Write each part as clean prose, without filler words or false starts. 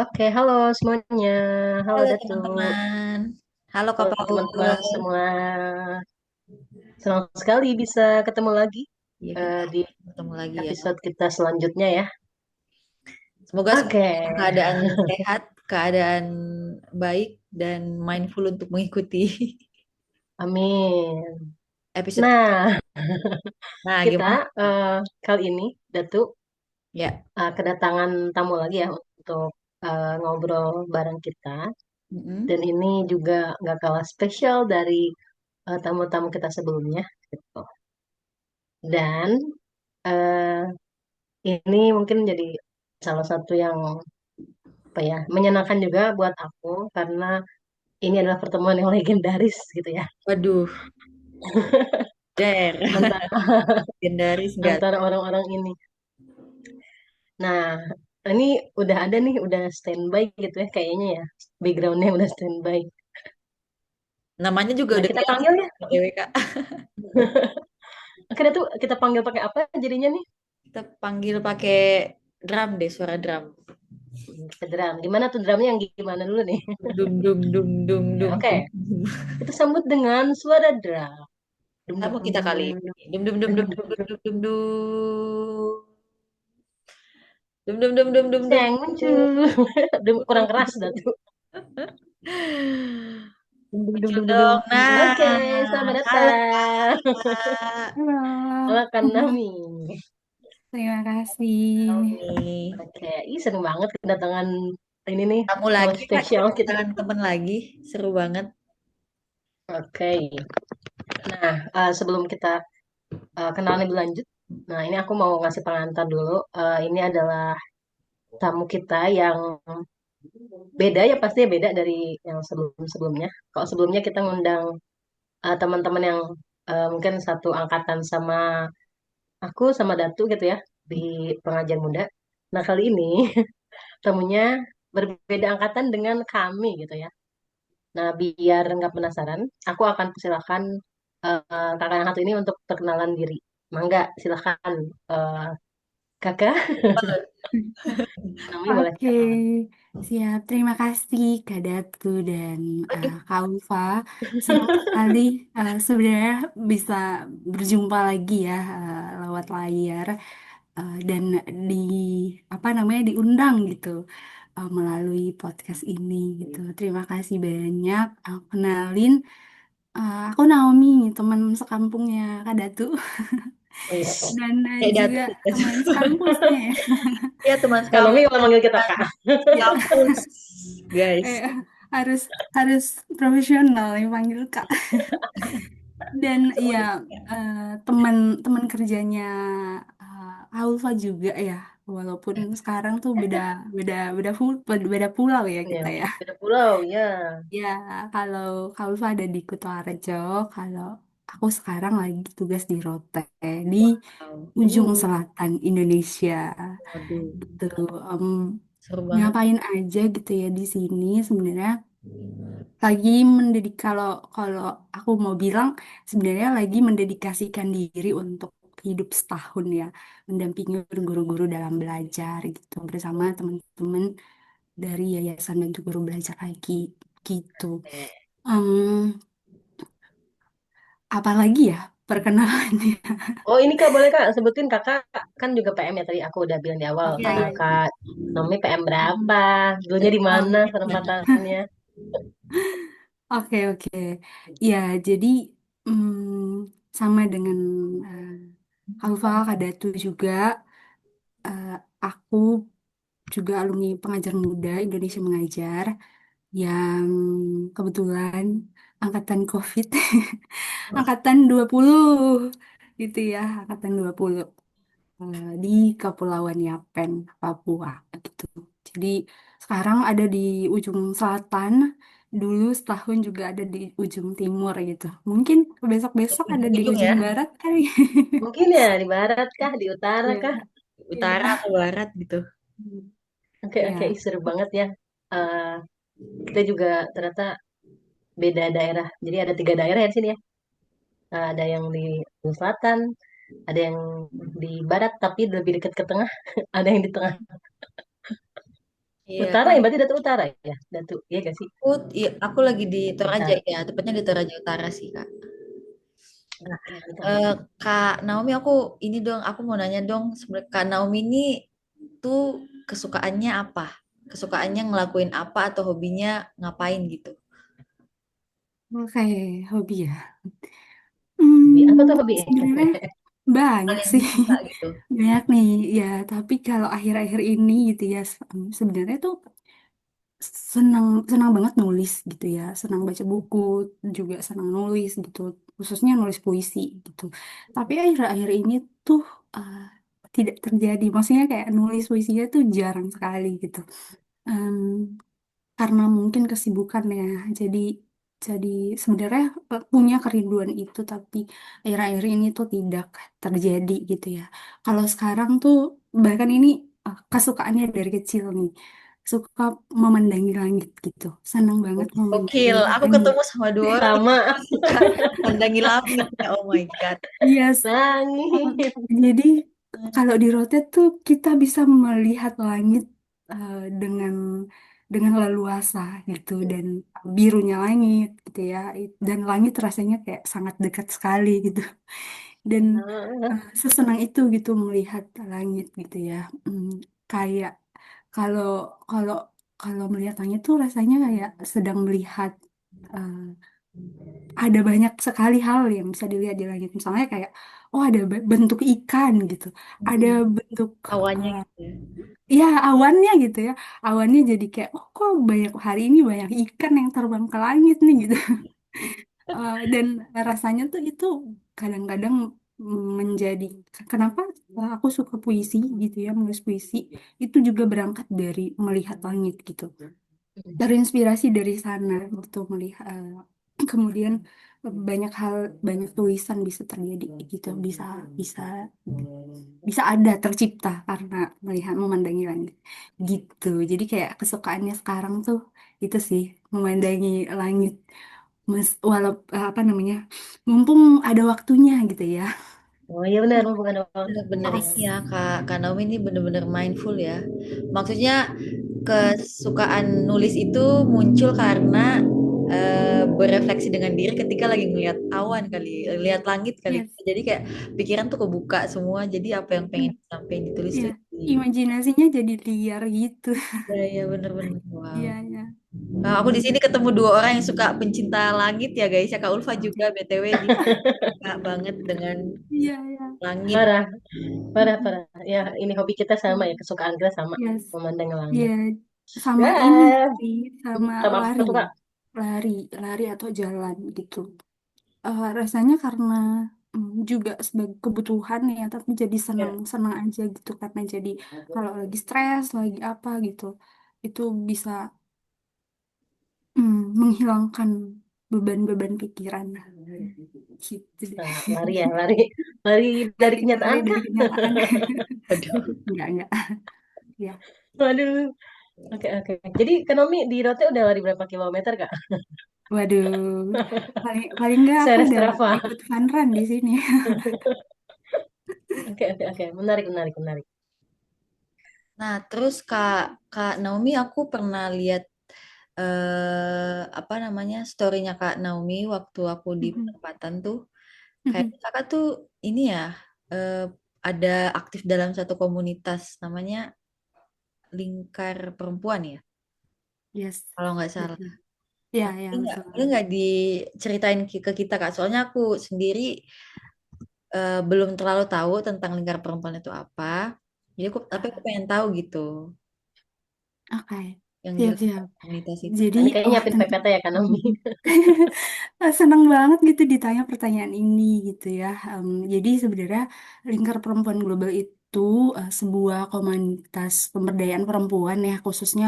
Oke, halo semuanya. Halo Halo Datu. teman-teman. Halo Kak Halo Paul. teman-teman semua. Senang sekali bisa ketemu lagi Iya, kita di bertemu lagi ya. episode kita selanjutnya ya. Semoga semua Oke, dalam keadaan sehat, keadaan baik dan mindful untuk mengikuti amin. episode kita. Nah, Nah, kita gimana? kali ini Datu Ya. kedatangan tamu lagi ya untuk ngobrol bareng kita. Mm-mm. Dan ini juga nggak kalah spesial dari tamu-tamu kita sebelumnya. Gitu. Dan eh, ini mungkin jadi salah satu yang apa ya menyenangkan juga buat aku karena ini adalah pertemuan yang legendaris gitu ya Waduh, der. antara Legendaris enggak? antara orang-orang ini. Nah, ini udah ada nih, udah standby gitu ya kayaknya ya, backgroundnya udah standby. Namanya juga Nah, udah kita kayak panggil ya. OTW Kak. Akhirnya tuh kita panggil pakai apa jadinya nih? Kita panggil pakai drum deh, suara drum. Pakai drum. Gimana tuh drumnya yang gimana dulu nih? Dum dum dum dum Ya, dum oke, dum. Dum. kita sambut dengan suara drum. Dum dum Tamu dum kita dum kali dum ini. dum Dum dum dum dum dum dum dum dum. dum dum dum. Dum dum dum dum dum dum. Yang muncul. Kurang keras dah tuh. Dum dum dum Muncul dum dum dum. dong. Oke, Nah, selamat halo datang. Kak. Halo Halo, Kak Nami. terima kasih. Naomi. Oke, ih seru banget kedatangan ini nih, Kamu tamu lagi Kak, kita spesial kita. kedatangan teman lagi. Seru banget. Oke, nah sebelum kita kenalan lebih lanjut, nah ini aku mau ngasih pengantar dulu. Ini adalah tamu kita yang beda ya, pastinya beda dari yang sebelum-sebelumnya. Kalau sebelumnya kita ngundang teman-teman yang mungkin satu angkatan sama aku sama Datu gitu ya di pengajian muda. Nah kali ini tamunya berbeda angkatan dengan kami gitu ya. Nah biar nggak penasaran, aku akan persilakan kakak yang satu ini untuk perkenalan diri. Mangga, silakan kakak. Namanya boleh Oke, kenalan. siap. Terima kasih Kak Datku dan Kak Ulfa. Senang sekali sebenarnya bisa berjumpa lagi ya lewat layar dan di apa namanya diundang gitu melalui podcast ini gitu. Terima kasih banyak. Kenalin, aku Naomi, teman sekampungnya Kak Datu. Wis. Dan Kayak juga datu. teman sekampusnya ya. Ya teman Kak sekampus. Nomi kalau manggil kita kak. Kampus, guys. Eh, harus harus profesional yang panggil Kak. Dan iya teman-teman kerjanya Alfa juga ya. Walaupun sekarang tuh beda beda beda pulau ya Ya, kita ya. beda pulau ya. Ya, kalau Kak Ulfa ada di Kutoarjo, kalau aku sekarang lagi tugas di Rote di Wow. ujung selatan Indonesia. Waduh, Gitu. Em, seru banget. ngapain aja gitu ya di sini sebenarnya lagi mendedik kalau kalau aku mau bilang sebenarnya lagi mendedikasikan diri untuk hidup setahun ya mendampingi guru-guru dalam belajar gitu bersama teman-teman dari yayasan Bantu Guru Belajar lagi gitu. Em, apalagi ya perkenalannya. Oh ini kak boleh kak sebutin kakak kan juga PM ya tadi aku udah bilang di awal. Oh, Iya, Nah iya. kak Nomi PM berapa? Dulunya di Oh, mana iya. penempatannya? Oke, oke. Ya, jadi sama dengan Alfa Kadatu juga, aku juga alumni pengajar muda Indonesia Mengajar yang kebetulan angkatan COVID, angkatan 20 gitu ya, angkatan 20 di Kepulauan Yapen, Papua gitu. Jadi sekarang ada di ujung selatan, dulu setahun juga ada di ujung timur gitu. Mungkin besok-besok ada di ujung ujung ya. barat kali. Mungkin ya di barat kah, di utara Iya, kah? Utara iya. atau barat gitu. Oke oke Ya, ih, seru banget ya. Eh, kita juga ternyata beda daerah. Jadi ada 3 daerah ya di sini ya. Ada yang di selatan, ada yang di barat tapi lebih dekat ke tengah, ada yang di tengah. Iya, Utara ya, berarti Datu Utara ya, Datu, iya gak sih? iya, aku lagi di Toraja Utara. ya, tepatnya di Toraja Utara sih, Kak. Nah, Oke, Utara. Kak Naomi, ini dong, aku mau nanya dong, sebenarnya Kak Naomi ini tuh kesukaannya apa? Kesukaannya ngelakuin apa atau hobinya ngapain gitu? Oke, hobi ya. Hobi apa tuh Hmm, hobi? sebenarnya banyak Paling sih. suka gitu. Banyak nih, ya. Tapi kalau akhir-akhir ini gitu ya, sebenarnya tuh senang senang banget nulis gitu ya. Senang baca buku, juga senang nulis gitu. Khususnya nulis puisi gitu. Tapi akhir-akhir ini tuh uh, tidak terjadi. Maksudnya kayak nulis puisinya tuh jarang sekali gitu. Em, karena mungkin kesibukan ya. Jadi jadi sebenarnya punya kerinduan itu tapi akhir-akhir ini tuh tidak terjadi gitu ya. Kalau sekarang tuh bahkan ini kesukaannya dari kecil nih. Suka memandangi langit gitu. Senang banget memandangi Gokil, aku langit. ketemu sama dua orang yang Sama. suka pandangi langit ya. Oh my God. Yes. Langit. Jadi kalau di rotet tuh kita bisa melihat langit dengan leluasa gitu dan birunya langit gitu ya dan langit rasanya kayak sangat dekat sekali gitu dan sesenang itu gitu melihat langit gitu ya. Hmm, kayak kalau kalau kalau melihat langit tuh rasanya kayak sedang melihat eh, ada banyak sekali hal yang bisa dilihat di langit. Misalnya kayak, oh ada bentuk ikan gitu, ada bentuk Awannya eh, gitu ya. ya awannya gitu ya, awannya jadi kayak, oh kok banyak hari ini banyak ikan yang terbang ke langit nih gitu. Dan rasanya tuh itu kadang-kadang menjadi kenapa aku suka puisi gitu ya, menulis puisi itu juga berangkat dari melihat langit gitu terinspirasi dari sana gitu melihat kemudian banyak hal banyak tulisan bisa terjadi gitu bisa bisa bisa ada tercipta karena melihat memandangi langit gitu jadi kayak kesukaannya sekarang tuh itu sih memandangi langit walau apa namanya mumpung ada waktunya gitu ya. Oh iya benar, mumpung ada waktu. Bener-bener Pas. ini ya, Kak Naomi ini bener-bener mindful ya. Maksudnya kesukaan nulis itu muncul karena berefleksi dengan diri ketika lagi ngelihat awan kali, lihat langit kali. Yes. Jadi kayak pikiran tuh kebuka semua. Jadi apa yang pengen Hmm. sampai ditulis Ya tuh. imajinasinya jadi liar gitu. Ya, ya bener-bener. Wow. Iya ya. Nah, aku di sini ketemu dua orang yang suka pencinta langit ya guys. Ya Kak Ulfa juga BTW dia suka banget dengan Iya ya. langit. Parah, parah, Mm-mm. parah. Ya, ini hobi kita sama ya, kesukaan kita sama, Yes. memandang Ya, langit. sama ini Ya, sih, sama sama apa lari, tuh Kak? lari, lari atau jalan gitu. Rasanya karena juga sebagai kebutuhan ya, tapi jadi Ya. senang-senang aja gitu karena jadi kalau lagi stres, lagi apa gitu, itu bisa menghilangkan beban-beban pikiran. Gitu deh. Nah, lari ya, lari, lari dari Lari, lari kenyataan dari kah? kenyataan. Aduh. Enggak, ya. Waduh. Oke, oke. Jadi Kanomi di Rote udah lari berapa kilometer Kak? Waduh, paling paling enggak aku Share udah Strava. ikut fun run di sini. Oke, oke, oke. Menarik, menarik, menarik. Nah, terus Kak Naomi aku pernah lihat apa namanya storynya Kak Naomi waktu aku di Mhm, perempatan tuh kayak mhm. kakak tuh ini ya eh, ada aktif dalam satu komunitas namanya Lingkar Perempuan ya Yes, kalau nggak salah. betul. Ya, Nah, ya, betul. boleh nggak diceritain ke kita Kak? Soalnya aku sendiri belum terlalu tahu tentang Lingkar Perempuan itu apa. Jadi tapi aku Ah, pengen tahu gitu oke, yang siap, jelas siap. komunitas itu. Jadi, Nah, ini kayaknya wah nyiapin tentu PPT ya Kanomi. senang banget gitu ditanya pertanyaan ini gitu ya. Jadi sebenarnya Lingkar Perempuan Global itu sebuah komunitas pemberdayaan perempuan ya, khususnya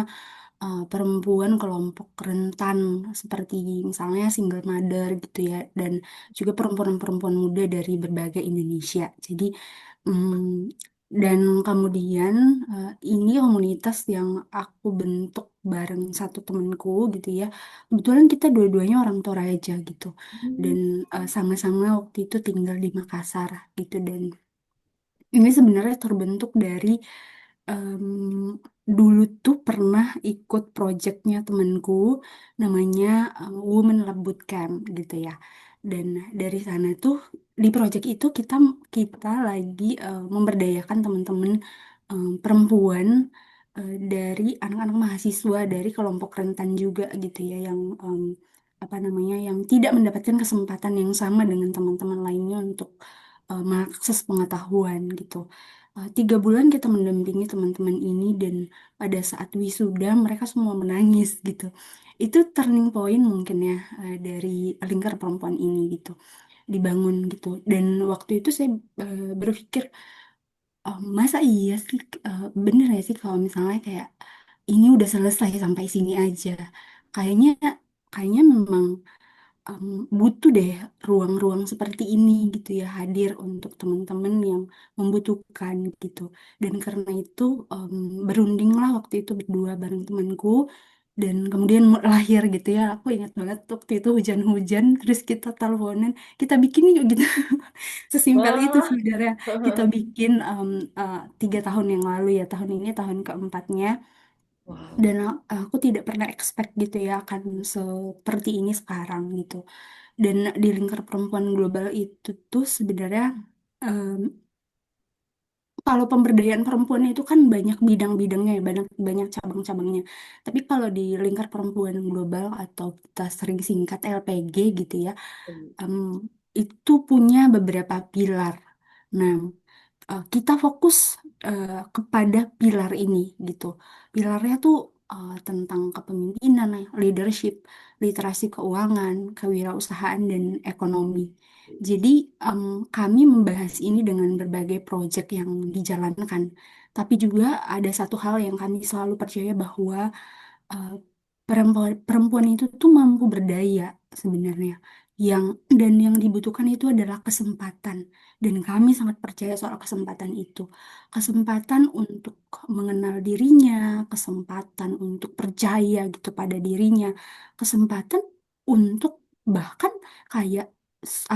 perempuan kelompok rentan seperti misalnya single mother gitu ya dan juga perempuan-perempuan muda dari berbagai Indonesia. Jadi dan kemudian ini komunitas yang aku bentuk bareng satu temenku gitu ya. Kebetulan kita dua-duanya orang Toraja gitu dan sama-sama waktu itu tinggal di Makassar gitu dan ini sebenarnya terbentuk dari em, dulu tuh pernah ikut projectnya temanku namanya Women Lab Bootcamp gitu ya. Dan dari sana tuh di project itu kita lagi memberdayakan teman-teman perempuan dari anak-anak mahasiswa dari kelompok rentan juga gitu ya yang apa namanya yang tidak mendapatkan kesempatan yang sama dengan teman-teman lainnya untuk mengakses pengetahuan gitu. 3 bulan kita mendampingi teman-teman ini dan pada saat wisuda mereka semua menangis gitu. Itu turning point mungkin ya dari lingkar perempuan ini gitu dibangun gitu. Dan waktu itu saya berpikir, oh, masa iya sih bener ya sih kalau misalnya kayak ini udah selesai sampai sini aja. Kayaknya kayaknya memang em, butuh deh ruang-ruang seperti ini gitu ya hadir untuk teman-teman yang membutuhkan gitu. Dan karena itu berundinglah waktu itu berdua bareng temanku dan kemudian lahir gitu ya. Aku ingat banget waktu itu hujan-hujan terus kita teleponan, kita bikin yuk gitu. Sesimpel itu Wah, sebenarnya kita bikin 3 tahun yang lalu ya, tahun ini tahun keempatnya. Wow. Dan aku tidak pernah expect gitu ya akan seperti ini sekarang gitu. Dan di lingkar perempuan global itu tuh sebenarnya em, kalau pemberdayaan perempuan itu kan banyak bidang-bidangnya ya, banyak banyak cabang-cabangnya. Tapi kalau di lingkar perempuan global atau kita sering singkat LPG gitu ya, em, itu punya beberapa pilar. Nah, kita fokus kepada pilar ini gitu. Pilarnya tuh tentang kepemimpinan, leadership, literasi keuangan, kewirausahaan dan ekonomi. Jadi em, kami membahas ini dengan berbagai proyek yang dijalankan. Tapi juga ada satu hal yang kami selalu percaya bahwa eh, perempuan itu tuh mampu berdaya sebenarnya. Yang dan yang dibutuhkan itu adalah kesempatan. Dan kami sangat percaya soal kesempatan itu. Kesempatan untuk mengenal dirinya, kesempatan untuk percaya gitu pada dirinya, kesempatan untuk bahkan kayak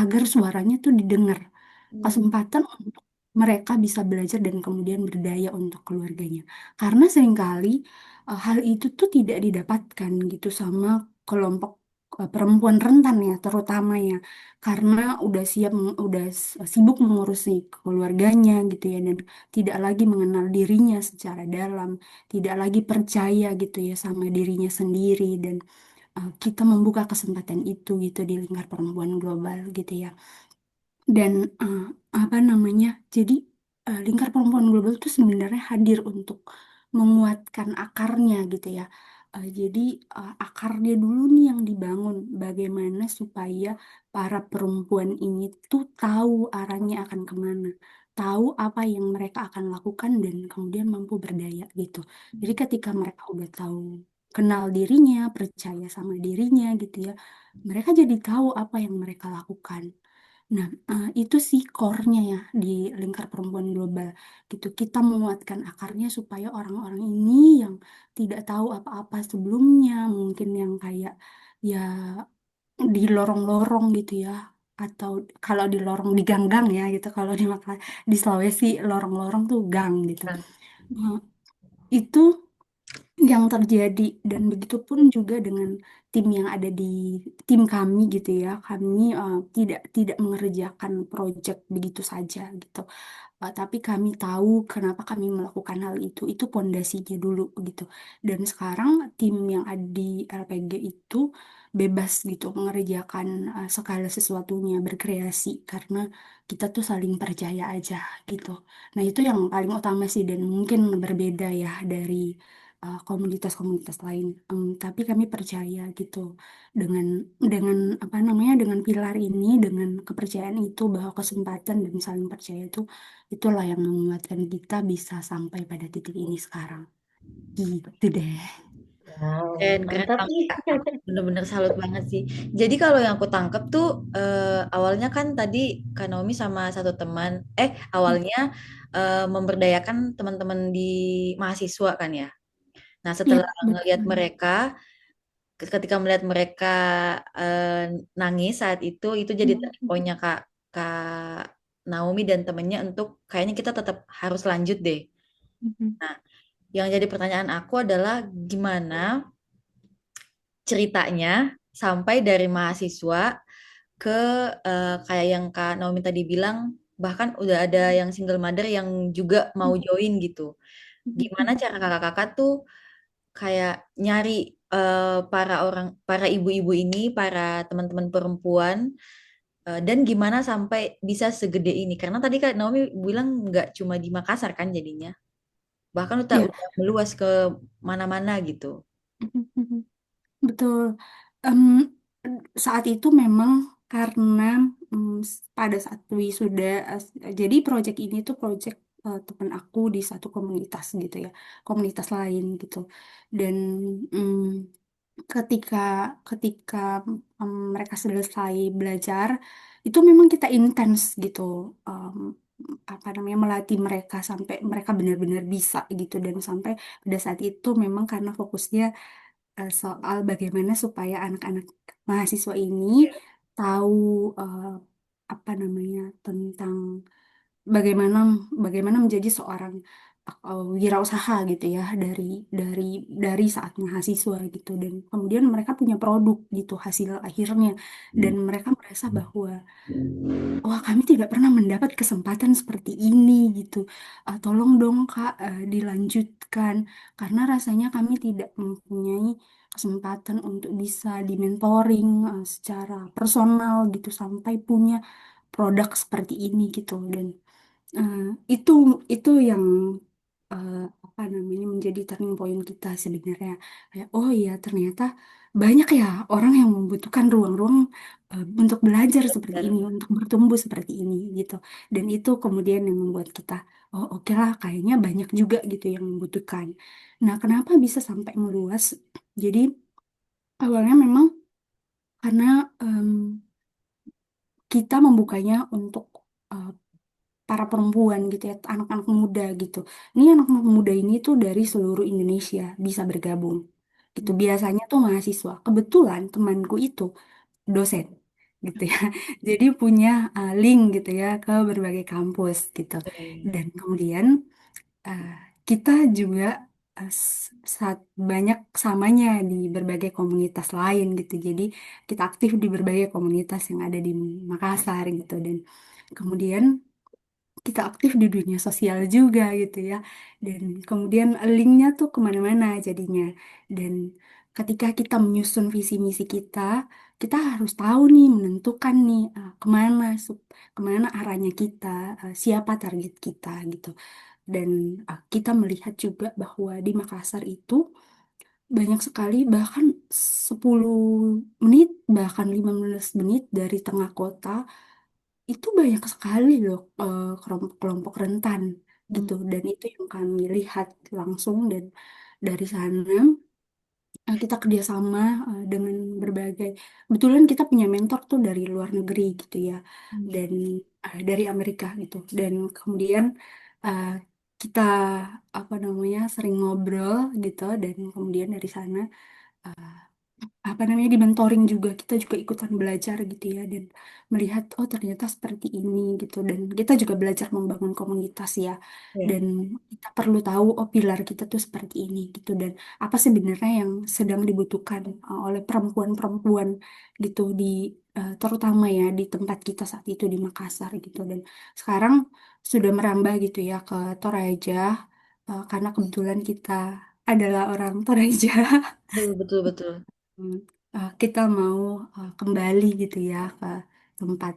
agar suaranya tuh didengar, Hmm. kesempatan untuk mereka bisa belajar dan kemudian berdaya untuk keluarganya. Karena seringkali hal itu tuh tidak didapatkan gitu sama kelompok perempuan rentan ya, terutama ya, karena udah sibuk mengurusi keluarganya gitu ya dan tidak lagi mengenal dirinya secara dalam, tidak lagi percaya gitu ya sama dirinya sendiri dan kita membuka kesempatan itu gitu di lingkar perempuan global gitu ya. Dan apa namanya? Jadi lingkar perempuan global itu sebenarnya hadir untuk menguatkan akarnya gitu ya. Jadi akarnya dulu nih yang dibangun bagaimana supaya para perempuan ini tuh tahu arahnya akan kemana, tahu apa yang mereka akan lakukan dan kemudian mampu berdaya gitu. Jadi ketika mereka udah tahu kenal dirinya, percaya sama dirinya gitu ya, mereka jadi tahu apa yang mereka lakukan. Nah, itu sih core-nya ya di lingkar perempuan global gitu. Kita menguatkan akarnya supaya orang-orang ini yang tidak tahu apa-apa sebelumnya, mungkin yang kayak ya di lorong-lorong gitu ya, atau kalau di lorong di gang-gang ya gitu. Kalau di Sulawesi lorong-lorong tuh gang gitu. Nah, itu yang terjadi dan begitu pun juga dengan tim yang ada di tim kami gitu ya kami tidak tidak mengerjakan proyek begitu saja gitu. Tapi kami tahu kenapa kami melakukan hal itu pondasinya dulu gitu dan sekarang tim yang ada di LPG itu bebas gitu mengerjakan segala sesuatunya berkreasi karena kita tuh saling percaya aja gitu. Nah itu yang paling utama sih dan mungkin berbeda ya dari komunitas-komunitas lain. Tapi kami percaya gitu dengan dengan apa namanya dengan pilar ini, dengan kepercayaan itu bahwa kesempatan dan saling percaya itulah yang menguatkan kita bisa sampai pada titik ini sekarang. Gitu deh. wow, Keren, keren mantap banget. nih. Aku bener-bener salut banget sih. Jadi kalau yang aku tangkep tuh awalnya kan tadi Kak Naomi sama satu teman, awalnya memberdayakan teman-teman di mahasiswa kan ya. Nah Iya, setelah ngelihat betul. mereka, ketika melihat mereka nangis saat itu jadi turning point-nya Kak Naomi dan temennya untuk kayaknya kita tetap harus lanjut deh. Mhm. Nah, yang jadi pertanyaan aku adalah gimana ceritanya sampai dari mahasiswa ke kayak yang Kak Naomi tadi bilang, bahkan udah ada yang single mother yang juga mau join gitu. Gimana cara kakak-kakak tuh kayak nyari para ibu-ibu ini, para teman-teman perempuan, dan gimana sampai bisa segede ini? Karena tadi Kak Naomi bilang nggak cuma di Makassar kan jadinya, bahkan Ya, udah meluas ke mana-mana gitu. betul. Em, saat itu memang karena pada saat wisuda, jadi proyek ini tuh proyek teman aku di satu komunitas gitu ya, komunitas lain gitu. Dan mm, ketika ketika mereka selesai belajar, itu memang kita intens gitu, em, apa namanya, melatih mereka sampai mereka benar-benar bisa gitu. Dan sampai pada saat itu memang karena fokusnya soal bagaimana supaya anak-anak mahasiswa ini tahu eh, apa namanya, tentang bagaimana bagaimana menjadi seorang wirausaha gitu ya, dari dari saat mahasiswa gitu. Dan kemudian mereka punya produk gitu hasil akhirnya, dan mereka merasa bahwa wah, kami tidak pernah mendapat kesempatan seperti ini gitu. Tolong dong Kak, dilanjutkan, karena rasanya kami tidak mempunyai kesempatan untuk bisa dimentoring secara personal gitu sampai punya produk seperti ini gitu. Dan eh, itu itu yang eh, apa namanya, menjadi turning point kita sebenarnya. Kayak, oh iya, ternyata banyak ya orang yang membutuhkan ruang-ruang untuk belajar seperti ini, Dan untuk bertumbuh seperti ini gitu. Dan itu kemudian yang membuat kita, oh oke lah, kayaknya banyak juga gitu yang membutuhkan. Nah, kenapa bisa sampai meluas? Jadi awalnya memang karena kita membukanya untuk eh, para perempuan gitu ya, anak-anak muda gitu. Ini anak-anak muda ini tuh dari seluruh Indonesia bisa bergabung gitu. Biasanya tuh mahasiswa. Kebetulan temanku itu dosen gitu ya. Jadi punya link gitu ya ke berbagai kampus gitu. Dan kemudian eh, kita juga saat banyak samanya di berbagai komunitas lain gitu. Jadi kita aktif di berbagai komunitas yang ada di Makassar gitu. Dan kemudian kita aktif di dunia sosial juga gitu ya. Dan kemudian linknya tuh kemana-mana jadinya. Dan ketika kita menyusun visi misi kita, kita harus tahu nih, menentukan nih kemana kemana arahnya kita, siapa target kita gitu. Dan kita melihat juga bahwa di Makassar itu banyak sekali, bahkan 10 menit bahkan 15 menit dari tengah kota itu banyak sekali loh kelompok-kelompok rentan gitu. Dan itu yang kami lihat langsung. Dan dari sana kita kerjasama dengan berbagai, kebetulan kita punya mentor tuh dari luar negeri gitu ya, dan dari Amerika gitu. Dan kemudian eh, kita apa namanya, sering ngobrol gitu. Dan kemudian dari sana apa namanya, di mentoring juga, kita juga ikutan belajar gitu ya. Dan melihat oh ternyata seperti ini gitu. Dan kita juga belajar membangun komunitas ya. ya, Dan kita perlu tahu oh pilar kita tuh seperti ini gitu. Dan apa sebenarnya yang sedang dibutuhkan oleh perempuan-perempuan gitu di terutama ya di tempat kita saat itu di Makassar gitu. Dan sekarang sudah merambah gitu ya ke Toraja, karena kebetulan kita adalah orang Toraja. betul betul betul. Hmm, kita mau kembali gitu ya ke tempat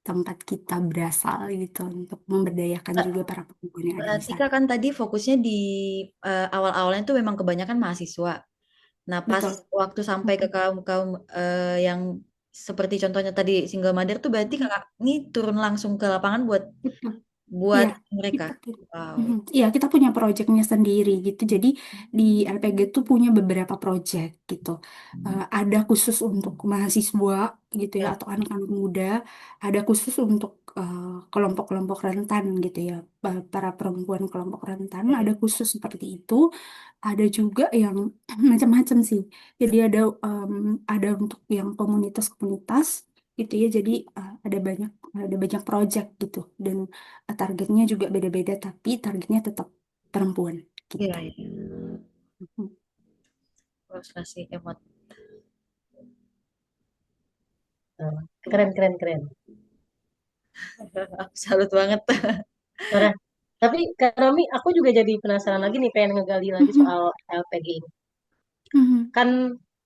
tempat kita berasal gitu, untuk memberdayakan juga para perempuan yang ada di Berarti sana. Kak kan tadi fokusnya di awal-awalnya tuh memang kebanyakan mahasiswa. Nah, pas Betul. waktu sampai ke kaum-kaum yang seperti contohnya tadi single mother tuh berarti Mhm. Kakak ini turun langsung ke lapangan buat Betul. buat Iya, mereka. kita Wow. Iya, kita punya proyeknya sendiri gitu. Jadi di LPG tuh punya beberapa proyek gitu. Ada khusus untuk mahasiswa gitu ya, Ya. atau anak-anak muda. Ada khusus untuk kelompok-kelompok rentan gitu ya, para perempuan kelompok rentan. Ada khusus seperti itu. Ada juga yang macam-macam sih. Jadi ada untuk yang komunitas-komunitas gitu ya. Jadi ada banyak proyek gitu. Dan targetnya juga beda-beda, tapi targetnya tetap perempuan Iya, gitu. iya. Mhm. Harus kasih emot. Nah, keren, keren, keren. Aku salut banget. Nah, tapi Kak Romi, aku juga jadi penasaran lagi nih, pengen ngegali lagi Mhm. soal LPG ini. Mhm. Kan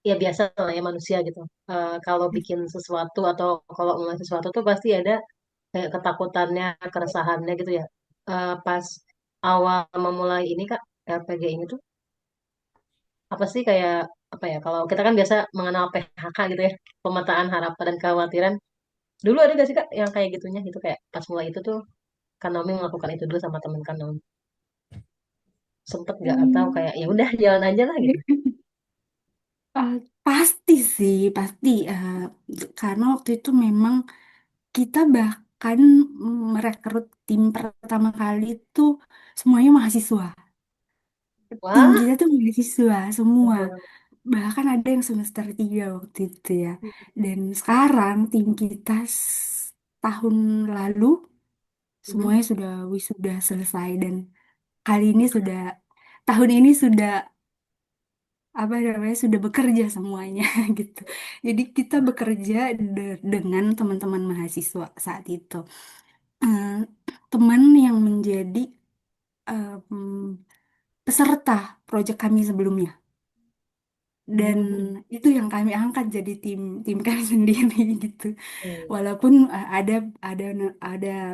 ya biasa lah ya manusia gitu. Kalau bikin sesuatu atau kalau mulai sesuatu tuh pasti ada kayak ketakutannya, keresahannya gitu ya. Pas awal memulai ini Kak, LPG ini tuh apa sih kayak apa ya? Kalau kita kan biasa mengenal PHK gitu ya, pemetaan harapan dan kekhawatiran. Dulu ada gak sih Kak yang kayak gitunya gitu kayak pas mulai itu tuh Kanomi melakukan itu dulu sama temen Kanomi. Sempet nggak atau Hmm. kayak ya udah jalan aja lah gitu. Eh, pasti sih, pasti. Karena waktu itu memang kita bahkan merekrut tim pertama kali itu semuanya mahasiswa. Tim Wah, kita tuh mahasiswa semua. Bahkan ada yang semester 3 waktu itu ya. Dan sekarang tim kita tahun lalu mhm. semuanya sudah wisuda selesai dan kali ini sudah tahun ini sudah apa namanya sudah bekerja semuanya gitu. Jadi kita bekerja dengan teman-teman mahasiswa saat itu. Eh, Teman yang menjadi peserta proyek kami sebelumnya. Dan Hmm, itu yang kami angkat jadi tim kami sendiri gitu. hmm, Walaupun ada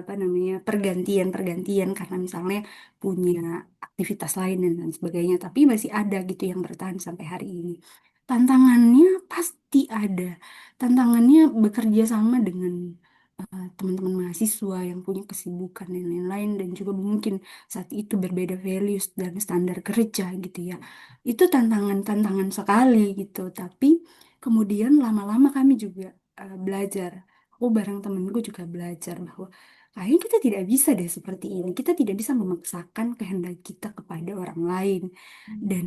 apa namanya pergantian karena misalnya punya aktivitas lain dan lain sebagainya, tapi masih ada gitu yang bertahan sampai hari ini. Tantangannya pasti ada. Tantangannya bekerja sama dengan teman-teman mahasiswa yang punya kesibukan dan lain-lain dan juga mungkin saat itu berbeda values dan standar kerja gitu ya. Itu tantangan-tantangan sekali gitu. Tapi kemudian lama-lama kami juga belajar. Aku bareng temenku juga belajar bahwa kayaknya kita tidak bisa deh seperti ini. Kita tidak bisa memaksakan kehendak kita kepada orang lain. Dan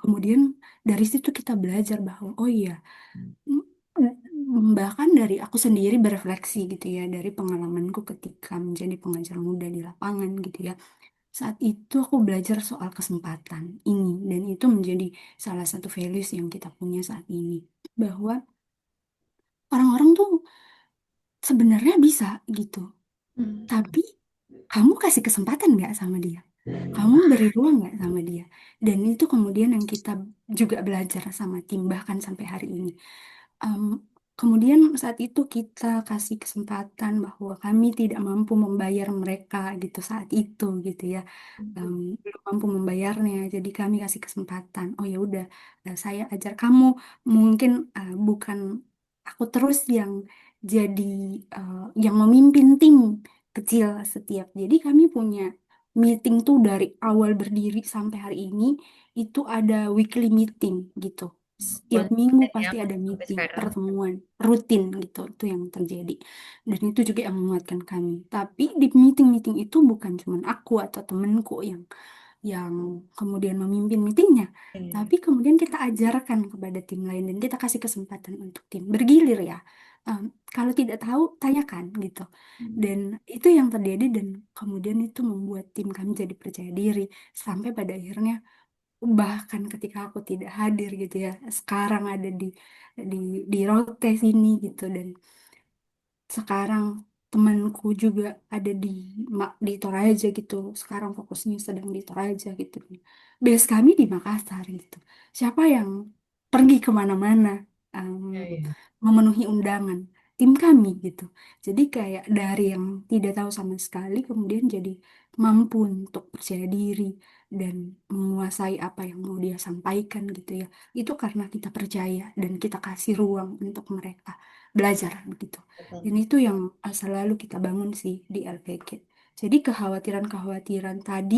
kemudian dari situ kita belajar bahwa oh iya, bahkan dari aku sendiri berefleksi gitu ya dari pengalamanku ketika menjadi pengajar muda di lapangan gitu ya. Saat itu aku belajar soal kesempatan ini dan itu menjadi salah satu values yang kita punya saat ini bahwa orang-orang tuh sebenarnya bisa gitu. Tapi kamu kasih kesempatan nggak sama dia? Kamu beri ruang nggak sama dia? Dan itu kemudian yang kita juga belajar sama tim bahkan sampai hari ini. Em, Kemudian saat itu kita kasih kesempatan bahwa kami tidak mampu membayar mereka gitu saat itu gitu ya. Belum mampu membayarnya, jadi kami kasih kesempatan. Oh ya udah, saya ajar kamu. Mungkin bukan aku terus yang jadi yang memimpin tim kecil setiap. Jadi kami punya meeting tuh dari awal berdiri sampai hari ini itu ada weekly meeting gitu. Setiap minggu Konsisten ya pasti ada sampai meeting, sekarang. pertemuan rutin gitu. Itu yang terjadi. Dan itu juga yang menguatkan kami. Tapi di meeting-meeting itu bukan cuma aku atau temenku yang kemudian memimpin meetingnya, Iya. tapi kemudian kita ajarkan kepada tim lain dan kita kasih kesempatan untuk tim bergilir ya. Em, Kalau tidak tahu, tanyakan gitu. Dan itu yang terjadi dan kemudian itu membuat tim kami jadi percaya diri sampai pada akhirnya bahkan ketika aku tidak hadir gitu ya, sekarang ada di di rote sini gitu dan sekarang temanku juga ada di Toraja gitu. Sekarang fokusnya sedang di Toraja gitu. Base kami di Makassar gitu. Siapa yang pergi kemana-mana Iya, iya. memenuhi undangan? Tim kami gitu. Jadi kayak dari yang tidak tahu sama sekali kemudian jadi mampu untuk percaya diri dan menguasai apa yang mau dia sampaikan gitu ya. Itu karena kita percaya dan kita kasih ruang untuk mereka belajar begitu. Betul. Dan itu yang selalu kita bangun sih di LPG. Jadi kekhawatiran-kekhawatiran tadi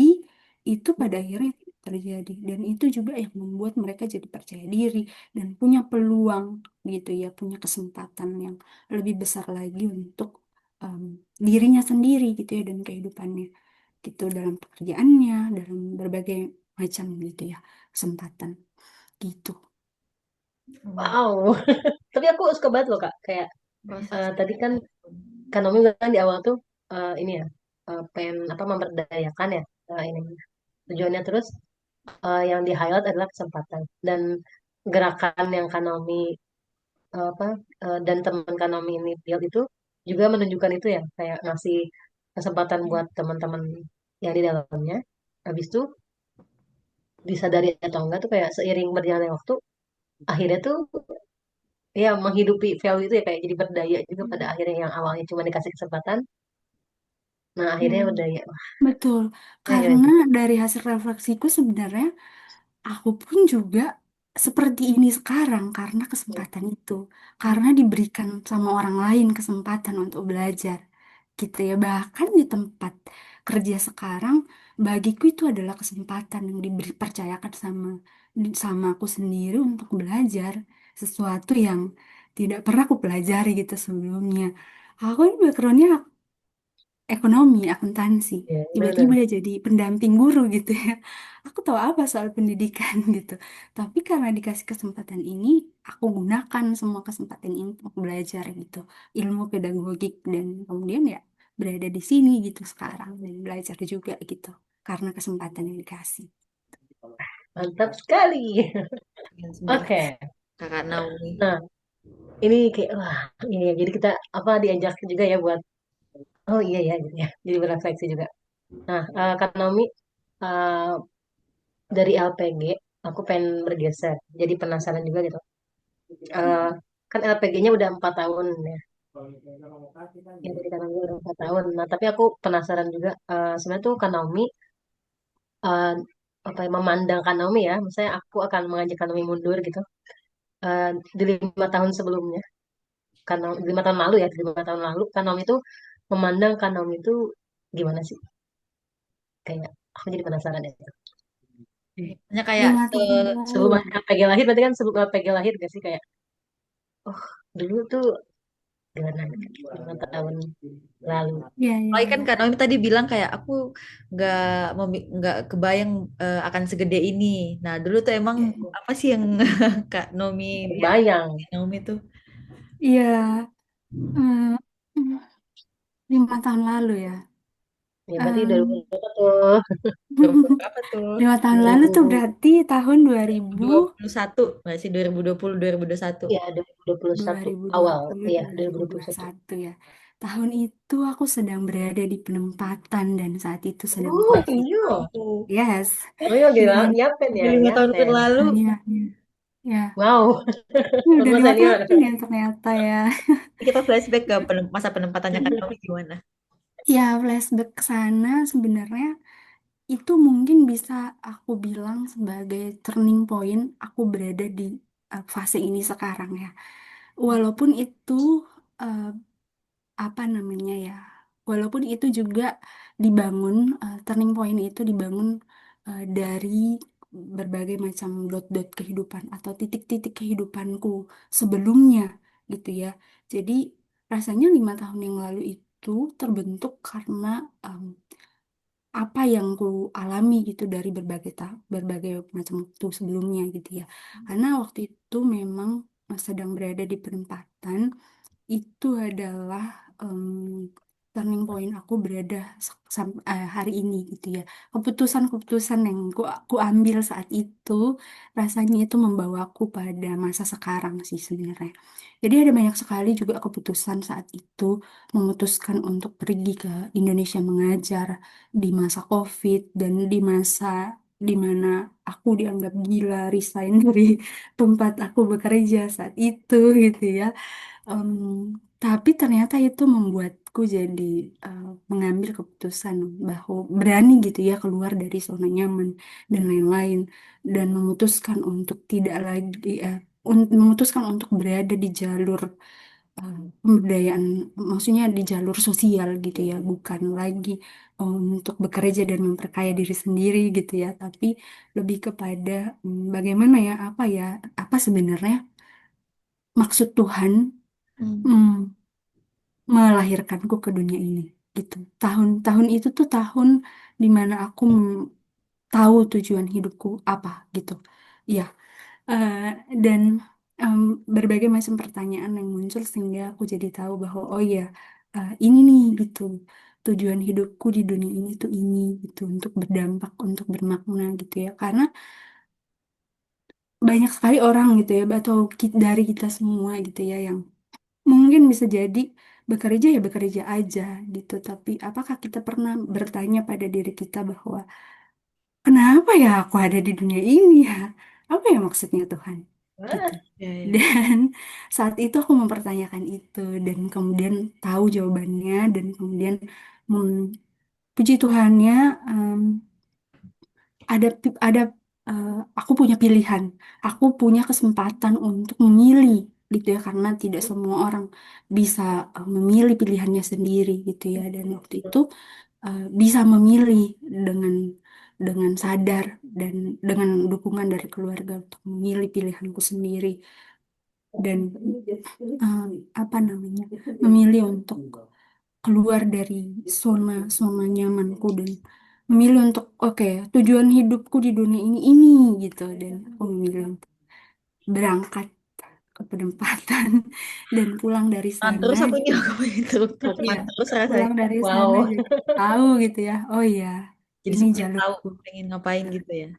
itu pada akhirnya tidak terjadi. Dan itu juga yang membuat mereka jadi percaya diri dan punya peluang gitu ya, punya kesempatan yang lebih besar lagi untuk em, dirinya sendiri gitu ya dan kehidupannya gitu dalam pekerjaannya, dalam berbagai macam gitu ya kesempatan gitu. Hmm. Wow. Tapi aku suka banget loh Kak. Kayak Proses. tadi kan Kak Nomi bilang di awal tuh ini ya pengen apa memberdayakan ya ini. tujuannya. Terus yang di highlight adalah kesempatan dan gerakan yang Kanomi apa dan teman Kanomi ini build itu juga menunjukkan itu ya, kayak ngasih kesempatan buat teman-teman yang di dalamnya. Habis itu disadari atau enggak tuh kayak seiring berjalannya waktu akhirnya tuh ya menghidupi value itu ya, kayak jadi berdaya juga pada akhirnya, yang awalnya cuma dikasih kesempatan, nah akhirnya Hmm, berdaya. Wah, betul. ya gimana Karena tuh? dari hasil refleksiku sebenarnya aku pun juga seperti ini sekarang karena kesempatan itu. Karena diberikan sama orang lain kesempatan untuk belajar. Gitu ya. Bahkan di tempat kerja sekarang, bagiku itu adalah kesempatan yang diberi percayakan sama aku sendiri untuk belajar sesuatu yang tidak pernah aku pelajari gitu sebelumnya. Aku ini backgroundnya ekonomi, akuntansi. Ya, Tiba-tiba gimana? jadi pendamping guru gitu ya. Aku tahu apa soal pendidikan gitu. Tapi karena dikasih kesempatan ini, aku gunakan semua kesempatan ini untuk belajar gitu. Ilmu pedagogik dan kemudian ya berada di sini gitu sekarang dan belajar juga gitu. Karena kesempatan yang dikasih. Mantap sekali. Keren banget Oke, Kakak Naomi. nah ini kayak wah, ini ya, jadi kita apa diajak juga ya buat oh iya ya gitu ya, jadi berefleksi juga. Nah, Kak Naomi, eh, dari LPG aku pengen bergeser, jadi penasaran juga gitu. Eh, kan LPG-nya udah 4 tahun ya, ya dari Kak Naomi udah 4 tahun. Nah, tapi aku penasaran juga, sebenarnya tuh Kak Naomi eh, apa ya, memandang Kak Naomi ya, misalnya aku akan mengajak Kak Naomi mundur gitu, eh, di 5 tahun sebelumnya, karena 5 tahun lalu ya, 5 tahun lalu Kak Naomi itu memandang Kak Naomi itu gimana sih? Kayak aku jadi penasaran ya. Hanya kayak 5 tahun lalu Sebelum ya. LPG lahir, berarti kan sebelum LPG lahir gak sih, kayak oh dulu tuh gimana 5 tahun lalu. Iya, iya, apalagi kan iya. Kak Naomi tadi bilang kayak aku nggak nggak kebayang akan segede ini. Nah dulu tuh emang Iya, apa sih yang Kak Naomi lihat Bayang di Naomi tuh? iya. Hmm, 5 tahun lalu ya. ya, berarti 2000 Em, berapa tuh? Apa tuh? 5 tahun lalu tuh 2000 berarti tahun 2000. 2021 nggak sih 2020 2021. ya 2021 awal, 2020 iya dan 2021. 2021 ya. Tahun itu aku sedang berada di penempatan dan saat itu sedang Oh COVID. iya, Oh, Yes. oh iya gila, Lima, nyapen udah ya, 5 tahun nyapen. berlalu. ya, ya, ya. Wow, Ini udah berapa lima senior. tahun ya ternyata ya. Kita flashback ke masa penempatannya Kak Naomi gimana? Ya, flashback ke sana sebenarnya itu mungkin bisa aku bilang sebagai turning point aku berada di fase ini sekarang ya. Walaupun itu eh, apa namanya ya, walaupun itu juga dibangun, turning point itu dibangun dari berbagai macam dot-dot kehidupan atau titik-titik kehidupanku sebelumnya gitu ya. Jadi rasanya 5 tahun yang lalu itu terbentuk karena apa yang ku alami gitu dari berbagai macam waktu sebelumnya gitu ya. Karena waktu itu memang sedang berada di penempatan, itu adalah turning point aku berada hari ini gitu ya. Keputusan-keputusan yang ku ambil saat itu rasanya itu membawaku pada masa sekarang sih sebenarnya. Jadi ada banyak sekali juga keputusan saat itu memutuskan untuk pergi ke Indonesia mengajar di masa COVID dan di masa di mana aku dianggap gila resign dari tempat aku bekerja saat itu gitu ya. Em, tapi ternyata itu membuatku jadi eh, mengambil keputusan bahwa berani gitu ya keluar dari zona nyaman dan lain-lain dan memutuskan untuk tidak lagi memutuskan untuk berada di jalur pemberdayaan, maksudnya di jalur sosial gitu ya, bukan lagi untuk bekerja dan memperkaya diri sendiri gitu ya, tapi lebih kepada bagaimana ya, apa sebenarnya maksud Tuhan Hmm. mm, melahirkanku ke dunia ini gitu. Tahun-tahun itu tuh tahun dimana aku tahu tujuan hidupku apa gitu. Ya, eh, dan em, berbagai macam pertanyaan yang muncul sehingga aku jadi tahu bahwa oh iya ini nih gitu. tujuan hidupku di dunia ini tuh ini gitu, untuk berdampak, untuk bermakna gitu ya. Karena banyak sekali orang gitu ya, atau dari kita semua gitu ya, yang mungkin bisa jadi bekerja ya bekerja aja gitu. Tapi apakah kita pernah bertanya pada diri kita bahwa kenapa ya aku ada di dunia ini ya? Apa ya maksudnya Tuhan? Gitu. Ah, Ya, ya. Dan saat itu aku mempertanyakan itu dan kemudian tahu jawabannya dan kemudian puji Tuhannya, em, ada aku punya pilihan, aku punya kesempatan untuk memilih gitu ya, karena tidak semua orang bisa memilih pilihannya sendiri gitu ya. Dan waktu itu bisa memilih dengan sadar dan dengan dukungan dari keluarga untuk memilih pilihanku sendiri dan eh, apa namanya, memilih untuk keluar dari zona zona nyamanku dan memilih untuk oke, tujuan hidupku di dunia ini gitu. Dan aku memilih untuk berangkat ke penempatan dan pulang dari Man, sana terus aku ini gitu. aku itu Iya, man terus rasanya. pulang dari sana wow. jadi tahu gitu ya, oh iya, Jadi ini sebenarnya tahu jalurku. pengen ngapain gitu ya.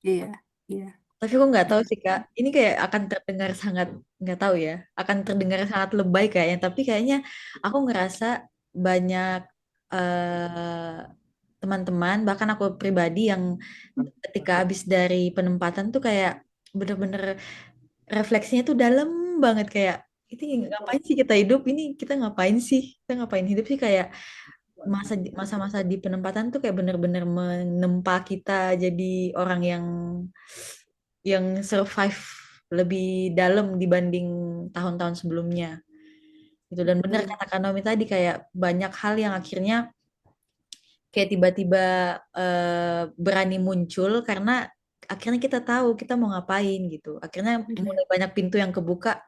Iya, iya, Tapi aku nggak tahu sih Kak. Ini kayak akan terdengar sangat nggak tahu ya. Akan terdengar sangat lebay kayaknya. Tapi kayaknya aku ngerasa banyak teman-teman, bahkan aku pribadi yang ketika habis dari penempatan tuh kayak bener-bener refleksinya tuh dalam banget kayak ini ngapain sih kita hidup ini kita ngapain sih kita ngapain hidup sih kayak masa-masa di penempatan tuh kayak bener-bener menempa kita jadi orang yang survive lebih dalam dibanding tahun-tahun sebelumnya gitu dan bener betul. kata Kak Naomi tadi kayak banyak hal yang akhirnya kayak tiba-tiba berani muncul karena akhirnya kita tahu kita mau ngapain gitu akhirnya Iya, mulai banyak pintu yang kebuka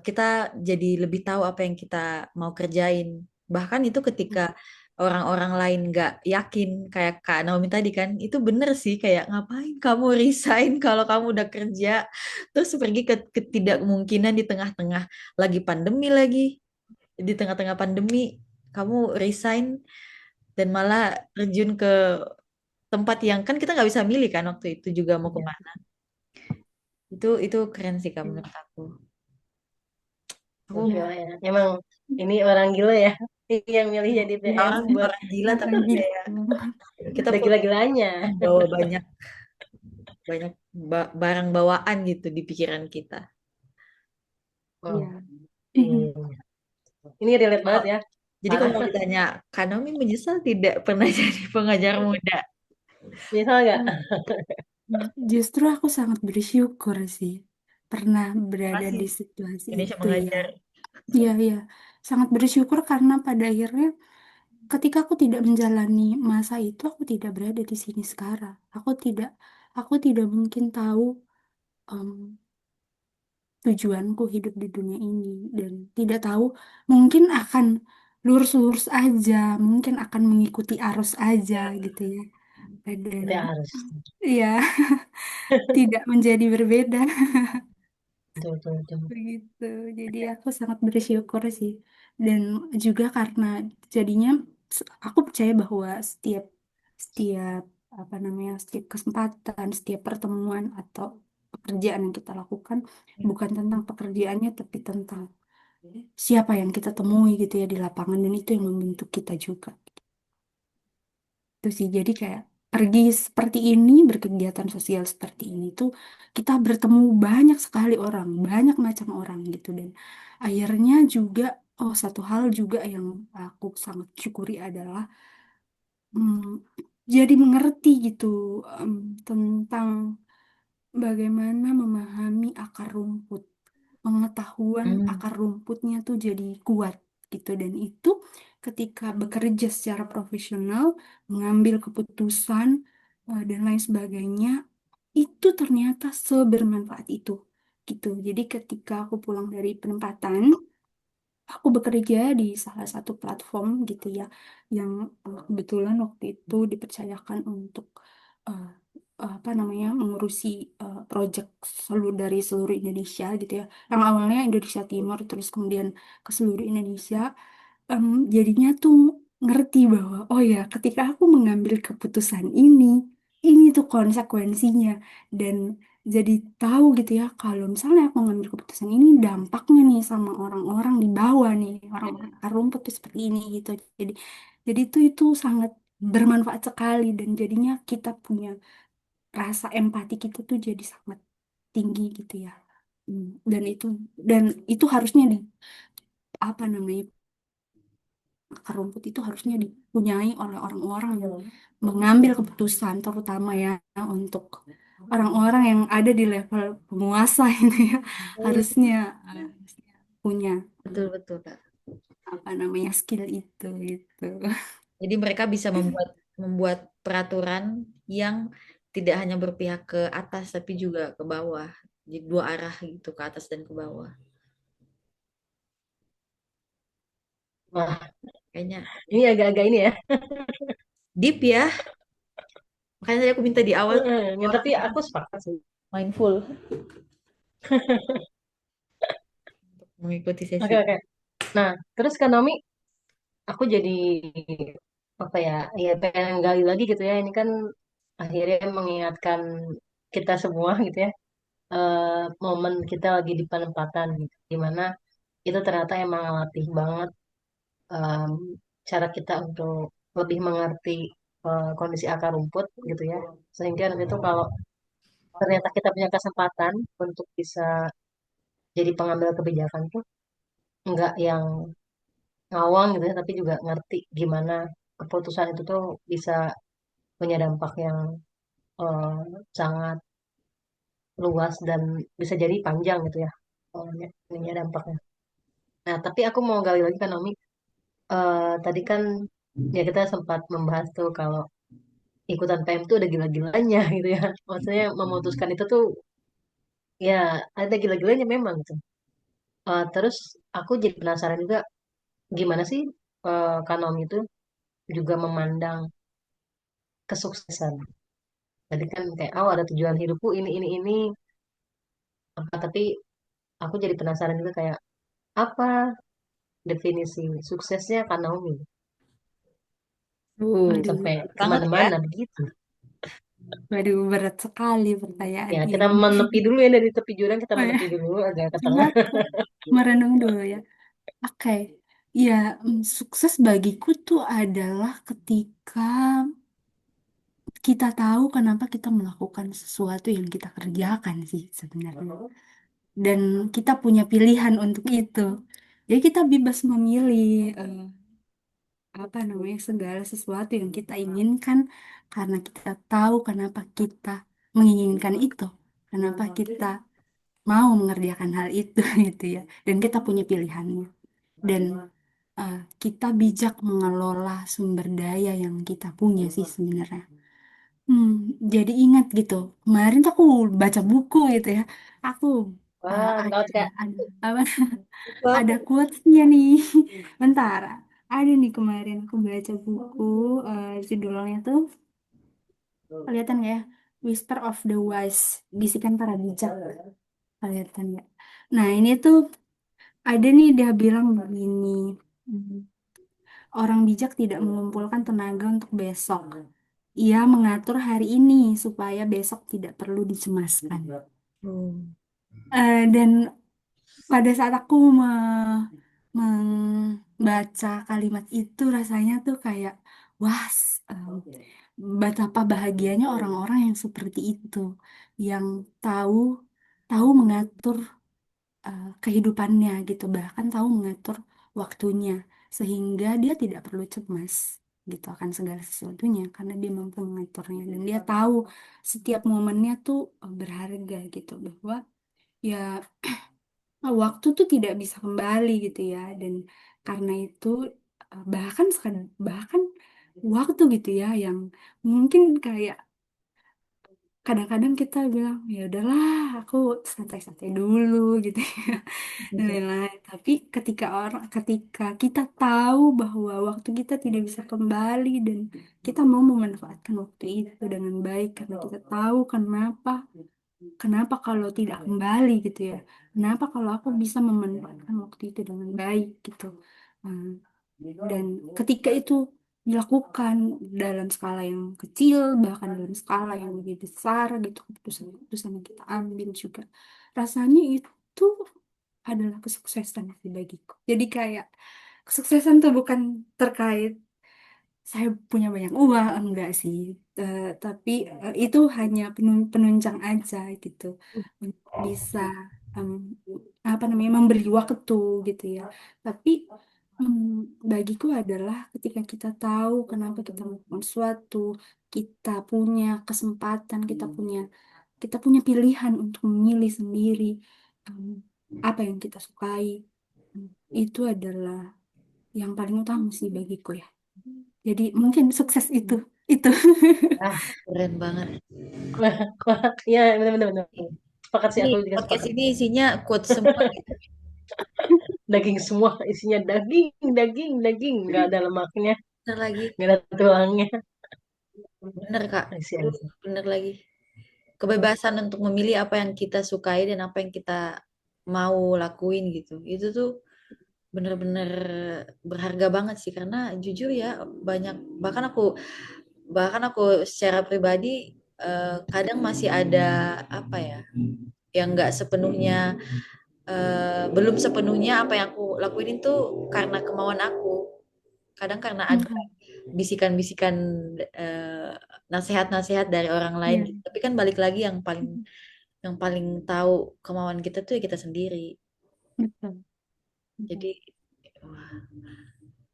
kita jadi lebih tahu apa yang kita mau kerjain. Bahkan itu ketika orang-orang lain nggak yakin, kayak Kak Naomi tadi kan, itu bener sih kayak ngapain kamu resign kalau kamu udah kerja, terus pergi ke ketidakmungkinan di tengah-tengah lagi pandemi lagi, di tengah-tengah pandemi kamu resign dan malah terjun ke tempat yang kan kita nggak bisa milih kan waktu itu juga mau Iya. kemana. Itu keren sih Kak iya, menurut aku. Aku Gokil iya. ya. Emang ini orang gila ya yang milih jadi Iya PM orang sih, buat orang gila tapi orang kayak gitu. kita udah punya gila-gilanya. bawa banyak banyak barang bawaan gitu di pikiran kita. Hmm. Iya. Hmm. Ini relate banget Oh, ya. jadi kalau Parah. mau ditanya, Kanomi menyesal tidak pernah jadi pengajar muda? Misal nggak? Justru aku sangat bersyukur sih pernah berada Masih di situasi Indonesia itu ya. mengajar. Iya, iya. Sangat bersyukur karena pada akhirnya ketika aku tidak menjalani masa itu, aku tidak berada di sini sekarang. Aku tidak mungkin tahu em, tujuanku hidup di dunia ini dan tidak tahu, mungkin akan lurus-lurus aja, mungkin akan mengikuti arus aja gitu ya. Dan Kita harus. ya tidak menjadi berbeda. Betul, betul, betul. Begitu. Jadi aku sangat bersyukur sih. Dan juga karena jadinya aku percaya bahwa setiap setiap apa namanya, setiap kesempatan, setiap pertemuan atau pekerjaan yang kita lakukan bukan tentang pekerjaannya tapi tentang siapa yang kita temui gitu ya di lapangan, dan itu yang membentuk kita juga. Itu sih, jadi kayak pergi seperti ini, berkegiatan sosial seperti ini tuh kita bertemu banyak sekali orang, banyak macam orang gitu. Dan akhirnya juga, oh satu hal juga yang aku sangat syukuri adalah hmm, jadi mengerti gitu em, tentang bagaimana memahami akar rumput. Pengetahuan Hmm. akar rumputnya tuh jadi kuat gitu. Dan itu ketika bekerja secara profesional, mengambil keputusan dan lain sebagainya, itu ternyata sebermanfaat itu gitu. Jadi ketika aku pulang dari penempatan, aku bekerja di salah satu platform gitu ya, yang kebetulan waktu itu dipercayakan untuk eh, apa namanya, mengurusi project dari seluruh Indonesia gitu ya. Yang awalnya Indonesia Timur, terus kemudian ke seluruh Indonesia. Jadinya tuh ngerti bahwa oh ya ketika aku mengambil keputusan ini tuh konsekuensinya dan jadi tahu gitu ya kalau misalnya aku mengambil keputusan ini dampaknya nih sama orang-orang di bawah nih orang-orang akar rumput tuh seperti ini gitu jadi itu sangat bermanfaat sekali dan jadinya kita punya rasa empati kita tuh jadi sangat tinggi gitu ya. Dan itu harusnya di apa namanya akar rumput itu harusnya dipunyai oleh orang-orang yang mengambil keputusan, terutama ya untuk orang-orang yang ada di level penguasa ini ya, Hmm, harusnya punya betul betul Kak. apa namanya skill itu gitu. Jadi mereka bisa membuat membuat peraturan yang tidak hanya berpihak ke atas tapi juga ke bawah. Jadi dua arah gitu, ke atas dan ke bawah. Wah, Kayaknya ini agak-agak ini ya. deep ya. Makanya tadi aku minta di awal tuh Ya, orang tapi aku sepakat sih. mindful mengikuti Oke, sesi. oke. Nah, terus Kak Naomi, aku jadi apa ya, ya pengen gali lagi gitu ya. Ini kan akhirnya mengingatkan kita semua gitu ya. Momen kita lagi di penempatan gitu, dimana itu ternyata emang latih banget em, cara kita untuk lebih mengerti kondisi akar rumput gitu ya. Sehingga nanti itu kalau ternyata kita punya kesempatan untuk bisa jadi pengambil kebijakan tuh nggak yang ngawang gitu ya, tapi juga ngerti gimana keputusan itu tuh bisa punya dampak yang eh, sangat luas dan bisa jadi panjang gitu ya. Ininya dampaknya. Nah, tapi aku mau gali lagi kan Nomi. Tadi kan ya kita sempat membahas tuh kalau ikutan PM tuh ada gila-gilanya gitu ya. Maksudnya memutuskan itu tuh ya ada gila-gilanya memang gitu. Terus aku jadi penasaran juga gimana sih Kak Nomi itu juga memandang kesuksesan. Tadi kan kayak oh ada tujuan hidupku ini apa tapi aku jadi penasaran juga kayak apa definisi suksesnya Kak Naomi Waduh, sampai Banget ya. kemana-mana begitu. waduh berat sekali pertanyaan Ya kita ini. menepi dulu ya dari tepi jurang kita Oh ya, menepi dulu agak ke coba tengah. aku merenung dulu ya. Oke, ya sukses bagiku tuh adalah ketika kita tahu kenapa kita melakukan sesuatu yang kita kerjakan sih sebenarnya. Dan kita punya pilihan untuk itu. Jadi kita bebas memilih apa namanya segala sesuatu yang kita inginkan karena kita tahu kenapa kita menginginkan itu. Kenapa kita mau mengerjakan hal itu gitu ya. Dan kita punya pilihannya. Dan kita bijak mengelola sumber daya yang kita punya sih sebenarnya. Hmm, jadi ingat gitu. Kemarin tuh aku baca buku gitu ya. Aku Wah ada laut Kak. apa Itu ada apa? quotes-nya nih. Bentar. Ada nih kemarin aku baca buku judulnya tuh kelihatan nggak ya? Whisper of the Wise, bisikan para bijak. Kelihatan nggak? Nah, ini tuh ada nih dia bilang begini. hmm, Orang bijak tidak mengumpulkan tenaga untuk besok. Ia mengatur hari ini supaya besok tidak perlu dicemaskan. Hmm. Dan pada saat aku membaca kalimat itu rasanya tuh kayak wah, betapa bahagianya orang-orang yang seperti itu, yang tahu tahu mengatur kehidupannya gitu, bahkan tahu mengatur waktunya sehingga dia tidak perlu cemas gitu akan segala sesuatunya karena dia mampu mengaturnya dan dia tahu setiap momennya tuh berharga gitu bahwa ya waktu tuh tidak bisa kembali gitu ya dan karena itu bahkan waktu gitu ya yang mungkin kayak kadang-kadang kita bilang ya udahlah aku santai-santai dulu gitu ya dan lain-lain. Tapi ketika kita tahu bahwa waktu kita tidak bisa kembali dan kita mau memanfaatkan waktu itu dengan baik karena kita tahu kenapa kalau tidak kembali gitu ya. Kenapa kalau aku bisa memanfaatkan waktu itu dengan baik gitu. Hmm. Dan ketika itu dilakukan dalam skala yang kecil, bahkan dalam skala yang lebih besar gitu, keputusan-keputusan yang kita ambil juga, rasanya itu adalah kesuksesan sih bagiku. Jadi kayak kesuksesan tuh bukan terkait saya punya banyak uang, enggak sih. Tapi itu hanya penunjang aja gitu. Untuk bisa em, apa namanya memberi waktu gitu ya. Tapi bagiku adalah ketika kita tahu kenapa kita melakukan sesuatu, kita punya kesempatan, kita punya pilihan untuk memilih sendiri em, apa yang kita sukai. Em, itu adalah yang paling utama sih bagiku ya. Jadi mungkin sukses itu. Ah, Keren banget. ya benar-benar benar. Sepakat sih, Ini aku juga podcast sepakat. ini isinya quote semua gitu. Daging semua isinya daging, daging, daging, nggak ada lemaknya, Bener lagi, nggak ada tulangnya. bener Kak. Isi Itu aja. bener lagi. Kebebasan untuk memilih apa yang kita sukai dan apa yang kita mau lakuin gitu. Itu tuh bener-bener berharga banget sih karena jujur ya banyak bahkan aku secara pribadi kadang masih ada apa ya yang nggak sepenuhnya belum sepenuhnya apa yang aku lakuin itu karena kemauan aku. Kadang karena ada Mhm. bisikan-bisikan eh, nasihat-nasihat dari orang lain Iya, gitu. Tapi kan balik lagi yang paling tahu kemauan kita tuh ya kita sendiri. betul. Mhm. Jadi wah.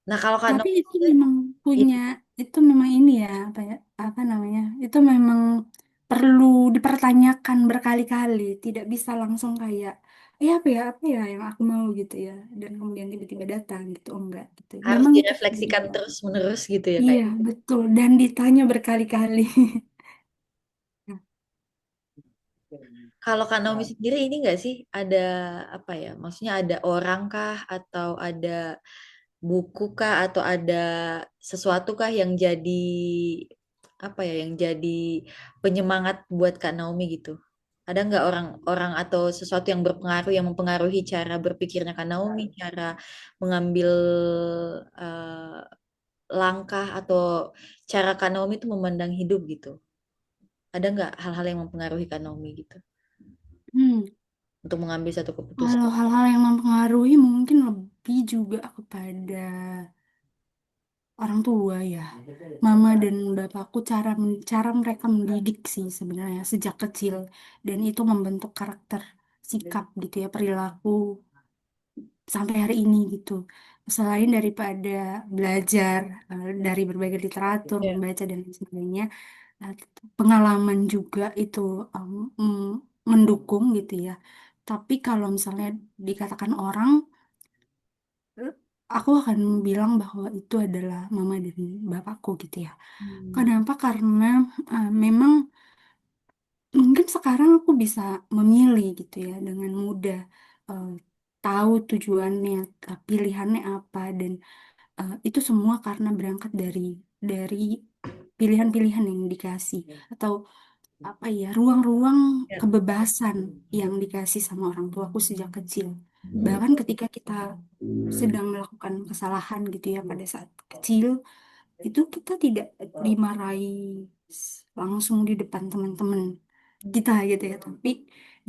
Nah, kalau Kak Tapi Novi itu memang itu punya, itu memang ini ya, apa ya, apa namanya? Itu memang perlu dipertanyakan berkali-kali, tidak bisa langsung kayak, apa ya yang aku mau gitu ya, dan kemudian tiba-tiba datang gitu, oh enggak gitu. harus Memang itu perlu direfleksikan terus-menerus gitu ya iya, kayak. betul, dan ditanya berkali-kali. Kalau Kak Naomi sendiri ini enggak sih ada apa ya? Maksudnya ada orang kah atau ada buku kah atau ada sesuatu kah yang jadi apa ya yang jadi penyemangat buat Kak Naomi gitu? Ada nggak orang-orang atau sesuatu yang berpengaruh yang mempengaruhi cara berpikirnya Kak Naomi, cara mengambil eh, langkah atau cara Kak Naomi itu memandang hidup gitu? Ada nggak hal-hal yang mempengaruhi Kak Naomi gitu Hmm. untuk mengambil satu keputusan? Kalau hal-hal yang mempengaruhi mungkin lebih juga kepada orang tua ya, mama dan bapakku cara mereka mendidik sih sebenarnya sejak kecil dan itu membentuk karakter, sikap gitu ya, perilaku sampai hari ini gitu. Selain daripada belajar dari berbagai literatur, Ya. membaca dan lain sebagainya, eh, pengalaman juga itu em, mm, mendukung gitu ya. Tapi kalau misalnya dikatakan orang, aku akan bilang bahwa itu adalah mama dan bapakku gitu ya. Hmm. Kenapa? Karena memang mungkin sekarang aku bisa memilih gitu ya dengan mudah, eh, tahu tujuannya, pilihannya apa, dan itu semua karena berangkat dari pilihan-pilihan yang dikasih atau apa ya, ruang-ruang Ya. kebebasan yang dikasih sama orang tuaku sejak kecil. Bahkan ketika kita sedang melakukan kesalahan gitu ya pada saat kecil, itu kita tidak dimarahi langsung di depan teman-teman kita gitu ya, tapi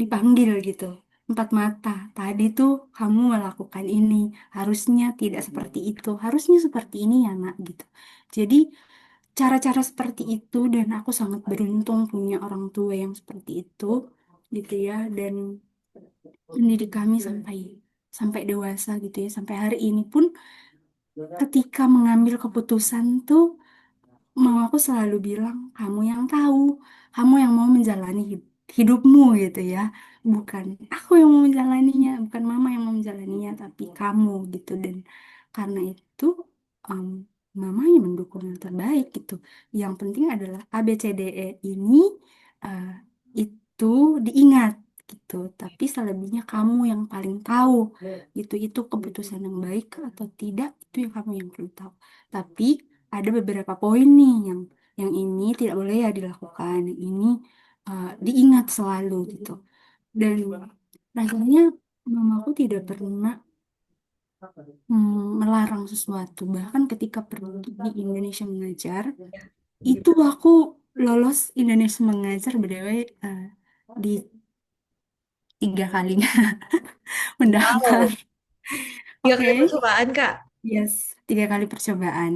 dipanggil gitu empat mata. Tadi tuh kamu melakukan ini, harusnya tidak seperti itu, harusnya seperti ini ya nak gitu. Jadi cara-cara seperti itu, dan aku sangat beruntung punya orang tua yang seperti itu gitu ya, dan mendidik kami sampai sampai dewasa gitu ya, sampai hari ini pun ketika mengambil keputusan tuh mamaku selalu bilang, kamu yang tahu, kamu yang mau menjalani hidupmu gitu ya. Bukan aku yang mau menjalaninya, bukan mama yang mau menjalaninya, tapi kamu gitu. Dan karena itu em, mama yang mendukung yang terbaik gitu. Yang penting adalah A, B, C, D, E ini eh, itu diingat gitu. Tapi selebihnya kamu yang paling tahu gitu. Itu keputusan yang baik atau tidak, itu yang kamu yang perlu tahu. Tapi ada beberapa poin nih yang ini tidak boleh ya dilakukan, yang ini diingat selalu gitu. Dan rasanya mamaku tidak pernah melarang sesuatu. Bahkan ketika pergi di Indonesia mengajar, itu Gimana? aku lolos Indonesia mengajar BTW di 3 kalinya mendaftar. Wow, 3 kali Oke, percobaan Kak. yes, 3 kali percobaan.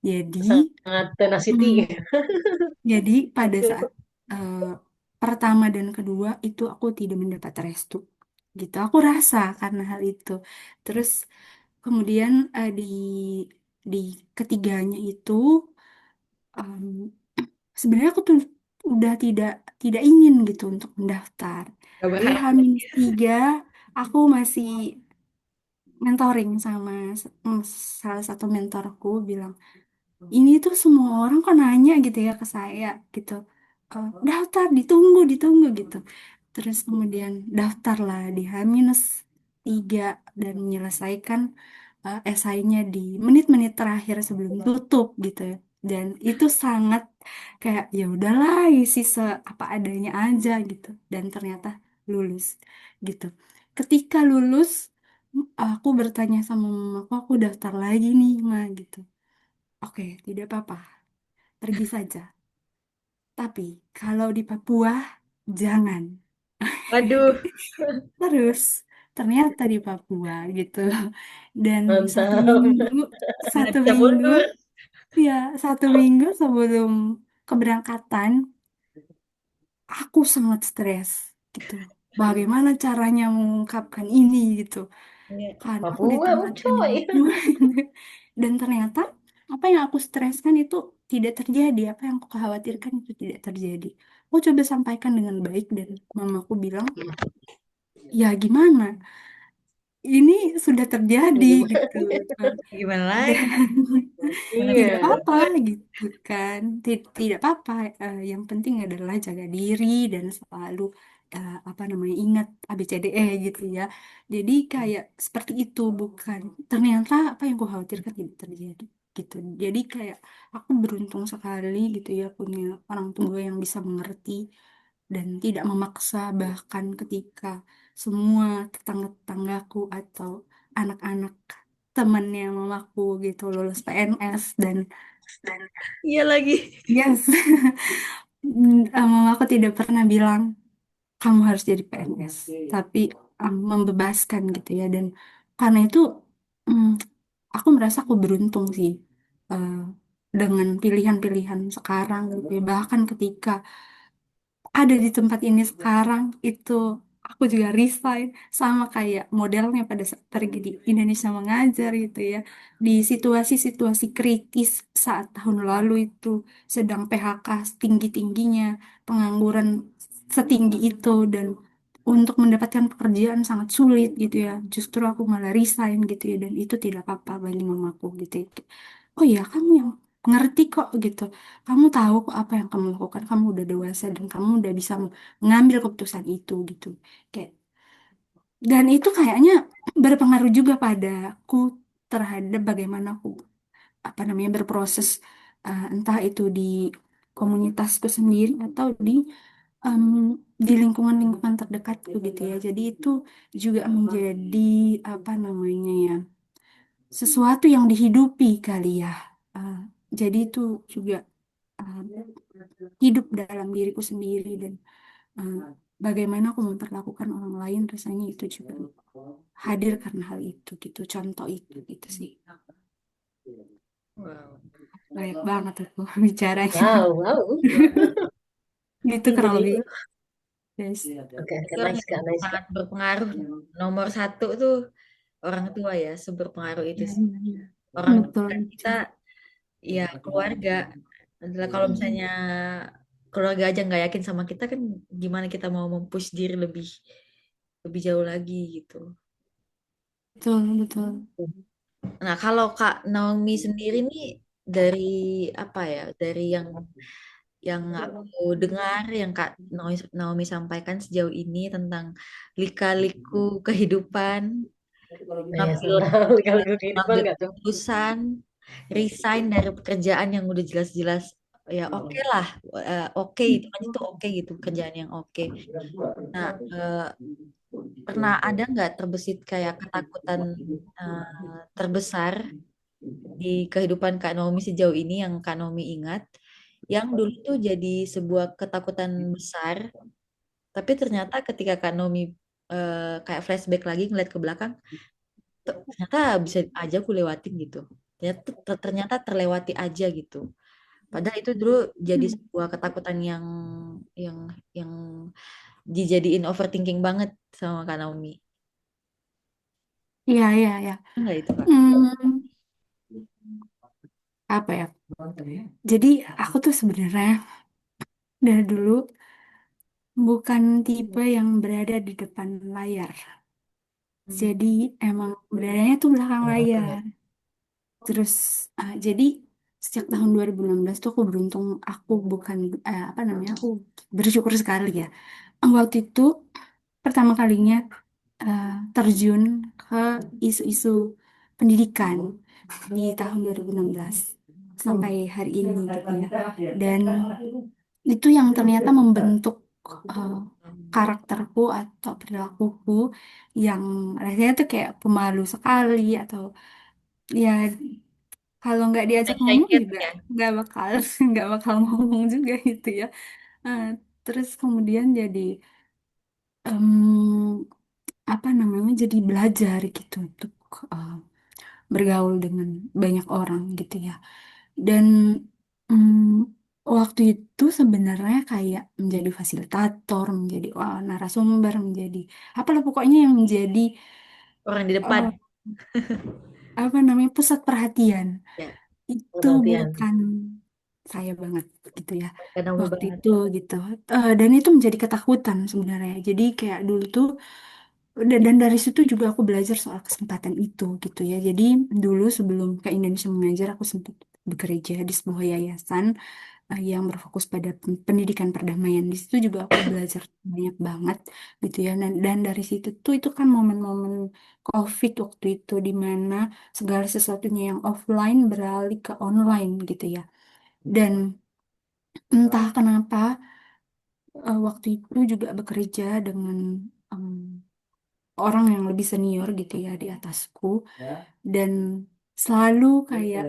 Jadi, Sangat tenacity. hmm, jadi pada saat eh, pertama dan kedua itu aku tidak mendapat restu. Gitu, aku rasa karena hal itu. Terus kemudian di ketiganya itu em, sebenarnya aku tuh udah tidak ingin gitu untuk mendaftar. Gak Tapi berharap. H-3 aku masih mentoring sama salah satu mentorku bilang, ini tuh semua orang kok nanya gitu ya ke saya gitu. Daftar, ditunggu, ditunggu gitu. Terus kemudian daftarlah di H-3 dan menyelesaikan esainya di menit-menit terakhir sebelum tutup gitu ya. Dan itu sangat kayak ya udahlah isi apa adanya aja gitu. Dan ternyata lulus gitu. Ketika lulus, aku bertanya sama mamaku, aku daftar lagi nih, Ma gitu. Oke, tidak apa-apa, pergi saja. Tapi kalau di Papua, jangan. Waduh, Terus ternyata di Papua gitu. Dan satu Mantap. minggu, nggak satu bisa minggu, mundur. ya 1 minggu sebelum keberangkatan, aku sangat stres gitu. Bagaimana caranya mengungkapkan ini gitu. Iya. Karena aku di Papua, tempat yang coy. dan ternyata apa yang aku streskan itu tidak terjadi, apa yang aku khawatirkan itu tidak terjadi. Aku coba sampaikan dengan baik dan mamaku bilang, ya gimana? Ini sudah terjadi Gimana? gitu kan. Gimana Dan lagi? Mana tidak Iya. apa-apa gitu kan. Tidak apa-apa. Yang penting adalah jaga diri dan selalu apa namanya ingat ABCDE gitu ya. Jadi kayak seperti itu bukan. Ternyata apa yang kukhawatirkan tidak terjadi gitu. Jadi kayak aku beruntung sekali gitu ya punya orang tua yang bisa mengerti dan tidak memaksa bahkan ketika semua tetangga-tetanggaku atau anak-anak temannya mamaku gitu lulus PNS dan Iya lagi. yes mamaku tidak pernah bilang kamu harus jadi PNS tapi membebaskan gitu ya dan karena itu mm, aku merasa aku beruntung sih eh, dengan pilihan-pilihan sekarang gitu ya. Bahkan ketika ada di tempat ini sekarang itu aku juga resign sama kayak modelnya pada saat pergi di Indonesia mengajar gitu ya di situasi-situasi kritis saat tahun lalu itu sedang PHK setinggi-tingginya pengangguran setinggi itu dan untuk mendapatkan pekerjaan sangat sulit gitu ya justru aku malah resign gitu ya dan itu tidak apa-apa bagi mamaku gitu ya. Oh ya kamu yang ngerti kok gitu kamu tahu kok apa yang kamu lakukan, kamu udah dewasa dan kamu udah bisa mengambil keputusan itu gitu. Kayak dan itu kayaknya berpengaruh juga padaku terhadap bagaimana aku apa namanya berproses entah itu di komunitasku sendiri atau em, di lingkungan-lingkungan terdekatku gitu ya. Jadi itu juga menjadi apa namanya ya sesuatu yang dihidupi kali ya. Eh, jadi itu juga eh, hidup dalam diriku sendiri dan eh, bagaimana aku memperlakukan orang lain rasanya itu juga hadir karena hal itu gitu contoh itu gitu sih Wow. banyak banget aku bicaranya Wow, wow. gitu Ini kurang jadi, lebih guys. oke, oke, Faktor nice, yang Kak, nice, Kak. sangat berpengaruh. Nomor satu tuh orang tua ya, seberpengaruh itu Ya, sih. ya, ya. Orang Betul, tua kita betul. ya keluarga adalah kalau misalnya keluarga aja nggak yakin sama kita kan gimana kita mau mempush diri lebih lebih jauh lagi gitu. Betul, betul. Nah, kalau Kak Naomi sendiri nih dari apa ya? Dari yang aku dengar yang Kak Naomi sampaikan sejauh ini tentang lika-liku kehidupan, Ya, ngambil tentang kalau kehidupan ngambil nggak tuh? keputusan, resign dari pekerjaan yang udah jelas-jelas ya oke lah, oke itu kan itu oke gitu kerjaan yang oke. Nah, pernah ada nggak terbesit kayak ketakutan terbesar di kehidupan Kak Naomi sejauh ini yang Kak Naomi ingat, yang dulu tuh jadi sebuah ketakutan besar, tapi ternyata ketika Kak Naomi kayak flashback lagi ngeliat ke belakang, ternyata bisa aja aku lewatin gitu. Ternyata terlewati aja gitu. Padahal itu dulu jadi Hmm. sebuah ketakutan yang yang dijadiin overthinking banget sama Kak Naomi. Iya, iya, iya. Enggak itu Kak? Hmm, apa ya? Jadi aku tuh sebenarnya dari dulu bukan tipe yang berada di depan layar. Hmm. Jadi emang beradanya tuh belakang layar. Terus jadi sejak tahun 2016 tuh aku beruntung, aku bukan apa namanya, aku bersyukur sekali ya. Waktu itu pertama kalinya eh, terjun ke isu-isu pendidikan di tahun 2016 sampai hari ini gitu ya. Dan itu yang ternyata membentuk eh, karakterku atau perilakuku yang rasanya tuh kayak pemalu sekali, atau ya kalau nggak diajak Shy ngomong cat juga ya. nggak bakal nggak bakal ngomong juga gitu ya. Eh, terus kemudian jadi em, apa namanya, jadi belajar gitu untuk eh, bergaul dengan banyak orang gitu ya. Dan waktu itu sebenarnya kayak menjadi fasilitator, menjadi narasumber, menjadi apalah pokoknya yang menjadi Orang di depan. eh, apa namanya, pusat perhatian. Ya, Itu Perhatian. bukan saya banget gitu ya Kak Naomi waktu banget. itu gitu. Dan itu menjadi ketakutan sebenarnya. Jadi kayak dulu tuh, dan dari situ juga aku belajar soal kesempatan itu gitu ya. Jadi dulu sebelum ke Indonesia Mengajar, aku sempat bekerja di sebuah yayasan yang berfokus pada pendidikan perdamaian. Di situ juga aku belajar banyak banget gitu ya. Dan dari situ tuh, itu kan momen-momen COVID waktu itu, di mana segala sesuatunya yang offline beralih ke online gitu ya. Dan entah kenapa waktu itu juga bekerja dengan em, orang yang lebih senior gitu ya di atasku, dan selalu kayak,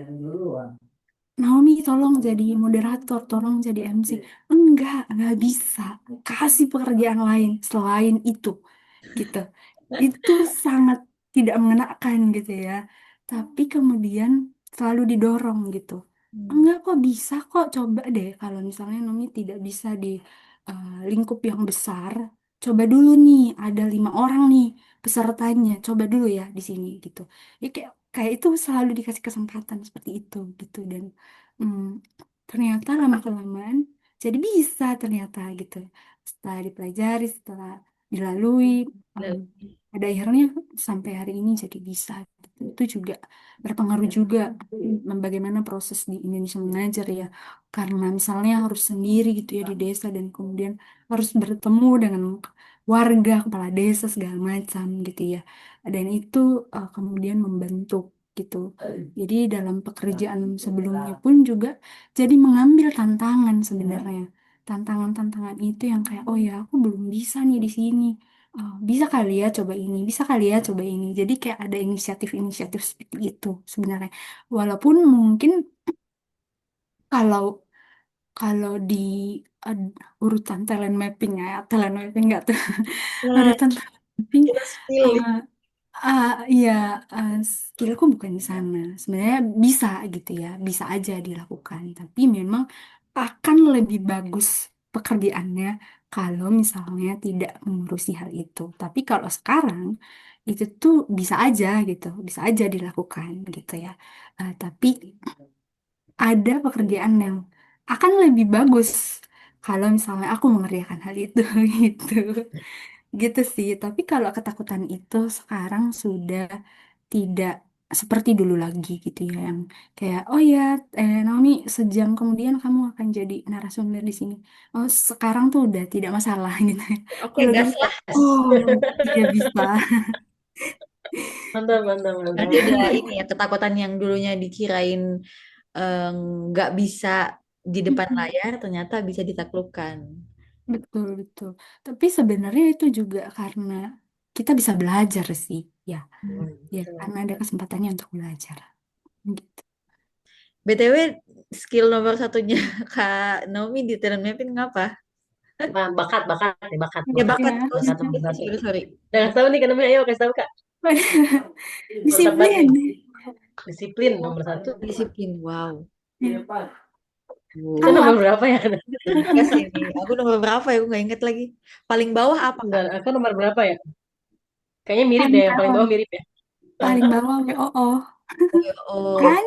Naomi tolong jadi moderator, tolong jadi MC. Enggak bisa. Kasih pekerjaan lain selain itu, gitu. Itu sangat tidak mengenakan gitu ya. Tapi kemudian selalu didorong gitu. Hmm. Enggak, kok bisa kok, coba deh kalau misalnya Naomi tidak bisa di lingkup yang besar, coba dulu nih, ada 5 orang nih pesertanya, coba dulu ya di sini gitu. Ya kayak kayak itu selalu dikasih kesempatan seperti itu gitu. Dan hmm, ternyata lama kelamaan jadi bisa ternyata gitu, setelah dipelajari, setelah dilalui, em, pada akhirnya sampai hari ini jadi bisa gitu. Itu juga berpengaruh juga bagaimana proses di Indonesia Mengajar ya, karena misalnya harus sendiri gitu ya di desa, dan kemudian harus bertemu dengan warga, kepala desa segala macam gitu ya. Dan itu kemudian membentuk gitu. Jadi dalam pekerjaan sebelumnya pun juga jadi mengambil tantangan sebenarnya. Tantangan-tantangan itu yang kayak, oh ya aku belum bisa nih di sini. Oh, bisa kali ya coba ini, bisa kali ya coba ini. Jadi kayak ada inisiatif-inisiatif seperti itu sebenarnya. Walaupun mungkin kalau kalau di eh, urutan talent mapping ya, talent mapping nggak tuh, Nah, urutan talent mapping, kita spill. eh, iya, skillku bukan di sana. Sebenarnya bisa gitu ya, bisa aja dilakukan. Tapi memang akan lebih bagus pekerjaannya kalau misalnya tidak mengurusi hal itu. Tapi kalau sekarang itu tuh bisa aja gitu, bisa aja dilakukan gitu ya. Tapi ada pekerjaan yang akan lebih bagus kalau misalnya aku mengerjakan hal itu gitu. Gitu sih. Tapi kalau ketakutan itu sekarang sudah tidak seperti dulu lagi gitu ya, yang kayak, oh ya, Naomi, sejam kemudian kamu akan jadi narasumber di sini. Oh, sekarang tuh udah tidak masalah gitu. Oke, Kalau dulu gas kayak, lah. oh iya bisa. Mantap, mantap, Berarti mantap. udah ini ya, ketakutan yang dulunya dikirain nggak bisa di depan Mm-mm. layar, ternyata bisa ditaklukkan. Betul, betul. Tapi sebenarnya itu juga karena kita bisa belajar sih, ya, ya Betul. karena ada kesempatannya untuk belajar. Gitu. BTW, skill nomor satunya Kak Naomi di talent mapping ngapa? Nah, bakat, bakat, ya, bakat, Ya bakat, bakat. Ya, Oh, bakat nomor satu. sorry, sorry. Udah kasih tahu nih, kenapa? Ayo kasih tahu Kak. Mantap banget disiplin. nih. Disiplin nomor satu. Disiplin. Wow. Ya. Kita Kamu nomor apa? berapa ya? Enggak sih ini. Aku nomor berapa ya? Aku nggak inget lagi. Paling bawah apa, Kak? Bentar, aku nomor berapa ya? Kayaknya mirip deh, Paling yang paling bawah, bawah mirip ya. paling bawah WOO Oh, kan?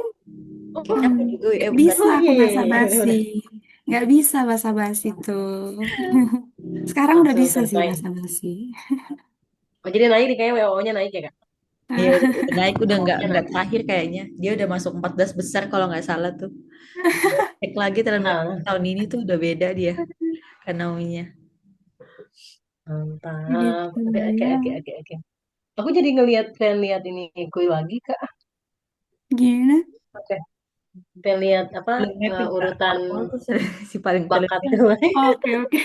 kayaknya aku juga. Gak Bentar. bisa Oh aku iya, iya, iya, basa-basi, benar. nggak bisa basa-basi tuh. Sekarang udah Langsung bisa sih sesuai. basa-basi. Oh, jadi naik nih, kayaknya WO-nya naik ya Kak. Iya, udah naik, udah WO-nya nggak naik. terakhir kayaknya. Dia udah masuk 14 besar kalau nggak salah tuh. Cek lagi talent mapping Nah, tahun ini tuh udah beda dia, Kak Naomi-nya. mantap. Gitu Oke, oke, ya. oke, oke, oke. Aku jadi ngelihat, pengen lihat ini kuy lagi Kak. Gimana? Oke, pengen lihat apa Talent mapping Kak. urutan Awal tuh si paling talent bakat mapping. Oke, oke.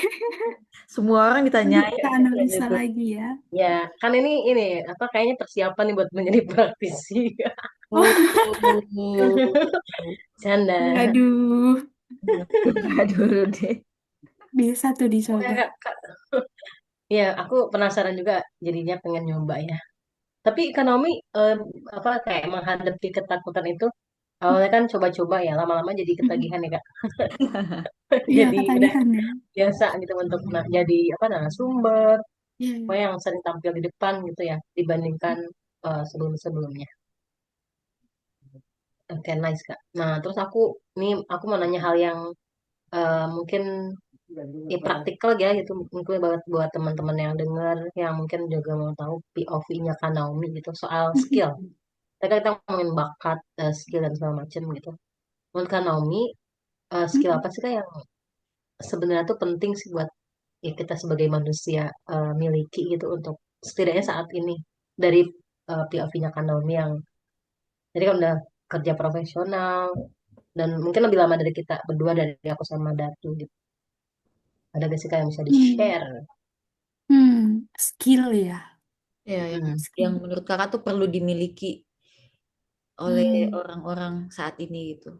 Semua orang Nanti ditanyain kita dan analisa itu. lagi ya. ya. Kan ini apa kayaknya persiapan nih buat menjadi praktisi. Oh, Canda. Aduh, buka dulu deh. bisa tuh Ya, dicoba. Kak, Kak. Ya, aku penasaran juga jadinya pengen nyoba ya. Tapi ekonomi apa kayak menghadapi ketakutan itu awalnya kan coba-coba ya, lama-lama jadi ketagihan ya Kak. Iya, Jadi udah ketagihan ya. biasa gitu untuk jadi apa narasumber, Iya. pokoknya yang sering tampil di depan gitu ya dibandingkan sebelum-sebelumnya. Oke, nice Kak. Nah, terus aku mau nanya hal yang mungkin ya praktikal ya gitu mungkin buat teman-teman yang dengar yang mungkin juga mau tahu POV-nya Kak Naomi gitu soal skill. Tadi kita ngomongin bakat, skill dan segala macam gitu. Menurut Kak Naomi, skill apa sih Kak yang sebenarnya tuh penting sih buat ya kita sebagai manusia miliki gitu untuk setidaknya saat ini dari POV-nya Kak Naomi yang jadi kan udah kerja profesional dan mungkin lebih lama dari kita berdua dari aku sama Datu gitu. Ada gak sih Kak yang bisa Hmm. di-share? Skill ya. Ya, Hmm. yang menurut kakak tuh perlu dimiliki oleh Hmm. orang-orang saat ini gitu.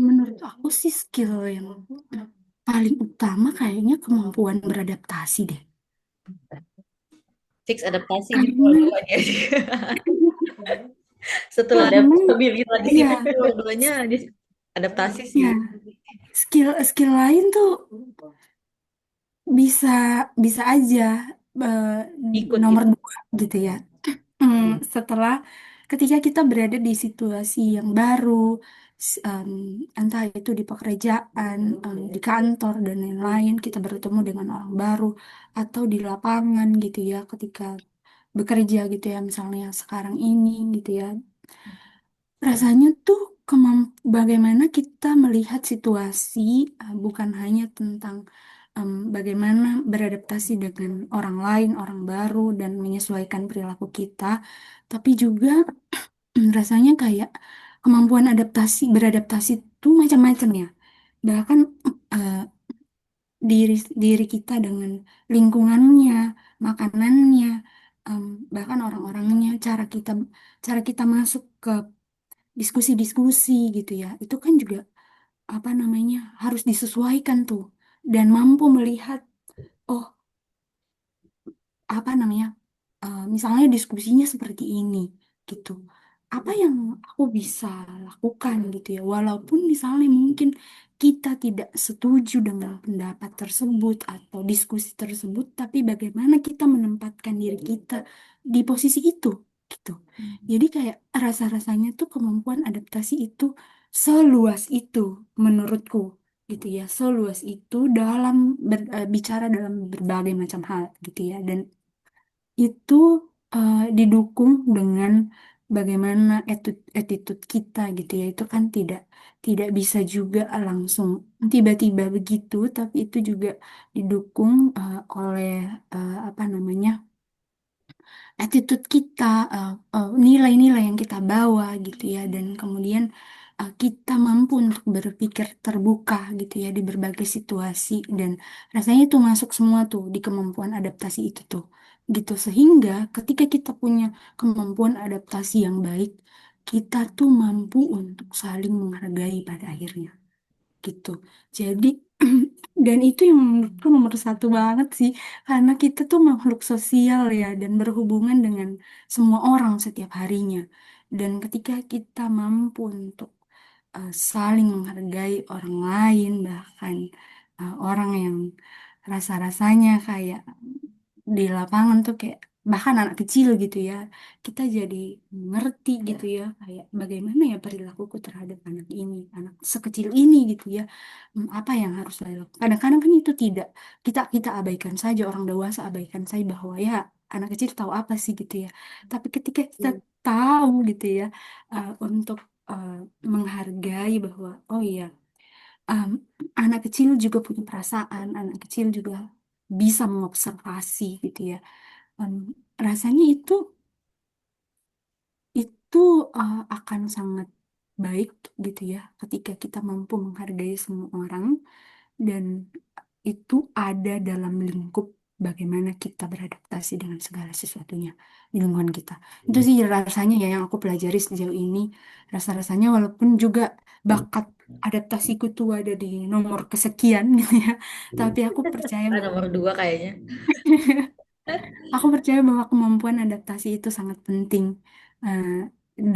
Menurut aku sih skill yang paling utama kayaknya kemampuan beradaptasi deh. Fix adaptasi di Karena, dua-duanya. Setelah karena setelah Adaptability. ya, disiplin dua-duanya adaptasi sih. ya skill skill lain tuh bisa bisa aja eh, Ikut nomor gitu. dua gitu ya. Setelah ketika kita berada di situasi yang baru, entah itu di pekerjaan, di kantor dan lain-lain, kita bertemu dengan orang baru atau di lapangan gitu ya, ketika bekerja gitu ya, misalnya sekarang ini gitu ya. Rasanya tuh bagaimana kita melihat situasi, bukan hanya tentang bagaimana beradaptasi dengan orang lain, orang baru, dan menyesuaikan perilaku kita, tapi juga rasanya kayak kemampuan beradaptasi itu macam-macam ya. Bahkan eh, diri diri kita dengan lingkungannya, makanannya, em, bahkan orang-orangnya, cara kita masuk ke diskusi-diskusi gitu ya. Itu kan juga apa namanya harus disesuaikan tuh dan mampu melihat oh apa namanya misalnya diskusinya seperti ini gitu. Apa yang aku bisa lakukan gitu ya, walaupun misalnya mungkin kita tidak setuju dengan pendapat tersebut atau diskusi tersebut, tapi bagaimana kita menempatkan diri kita di posisi itu gitu. Jadi kayak rasa-rasanya tuh kemampuan adaptasi itu seluas itu menurutku gitu ya, seluas itu dalam bicara dalam berbagai macam hal gitu ya, dan itu didukung dengan bagaimana attitude kita gitu ya. Itu kan tidak tidak bisa juga langsung tiba-tiba begitu, tapi itu juga didukung oleh apa namanya attitude kita, nilai-nilai yang kita bawa gitu ya, dan kemudian kita mampu untuk berpikir terbuka gitu ya di berbagai situasi, dan rasanya itu masuk semua tuh di kemampuan adaptasi itu tuh gitu, sehingga ketika kita punya kemampuan adaptasi yang baik, kita tuh mampu untuk saling menghargai pada akhirnya gitu. Jadi dan itu yang menurutku nomor satu banget sih, karena kita tuh makhluk sosial ya dan berhubungan dengan semua orang setiap harinya. Dan ketika kita mampu untuk saling menghargai orang lain, bahkan orang yang rasa-rasanya kayak di lapangan tuh kayak bahkan anak kecil gitu ya, kita jadi ngerti gitu ya kayak bagaimana ya perilakuku terhadap anak ini, anak sekecil ini gitu ya. Apa yang harus saya lakukan, kadang-kadang kan itu tidak, kita abaikan saja, orang dewasa abaikan saja bahwa ya anak kecil tahu apa sih gitu ya, tapi ketika kita Hmm. tahu gitu ya, untuk uh, menghargai bahwa oh iya, um, anak kecil juga punya perasaan, anak kecil juga bisa mengobservasi gitu ya. Um, Rasanya itu akan sangat baik gitu ya ketika kita mampu menghargai semua orang, dan itu ada dalam lingkup bagaimana kita beradaptasi dengan segala sesuatunya di lingkungan kita. Itu sih rasanya ya yang aku pelajari sejauh ini. Rasa-rasanya walaupun juga bakat adaptasiku tuh ada di nomor kesekian gitu ya. Tapi aku percaya bahwa Nomor 2 kayaknya. aku percaya bahwa kemampuan adaptasi itu sangat penting eh,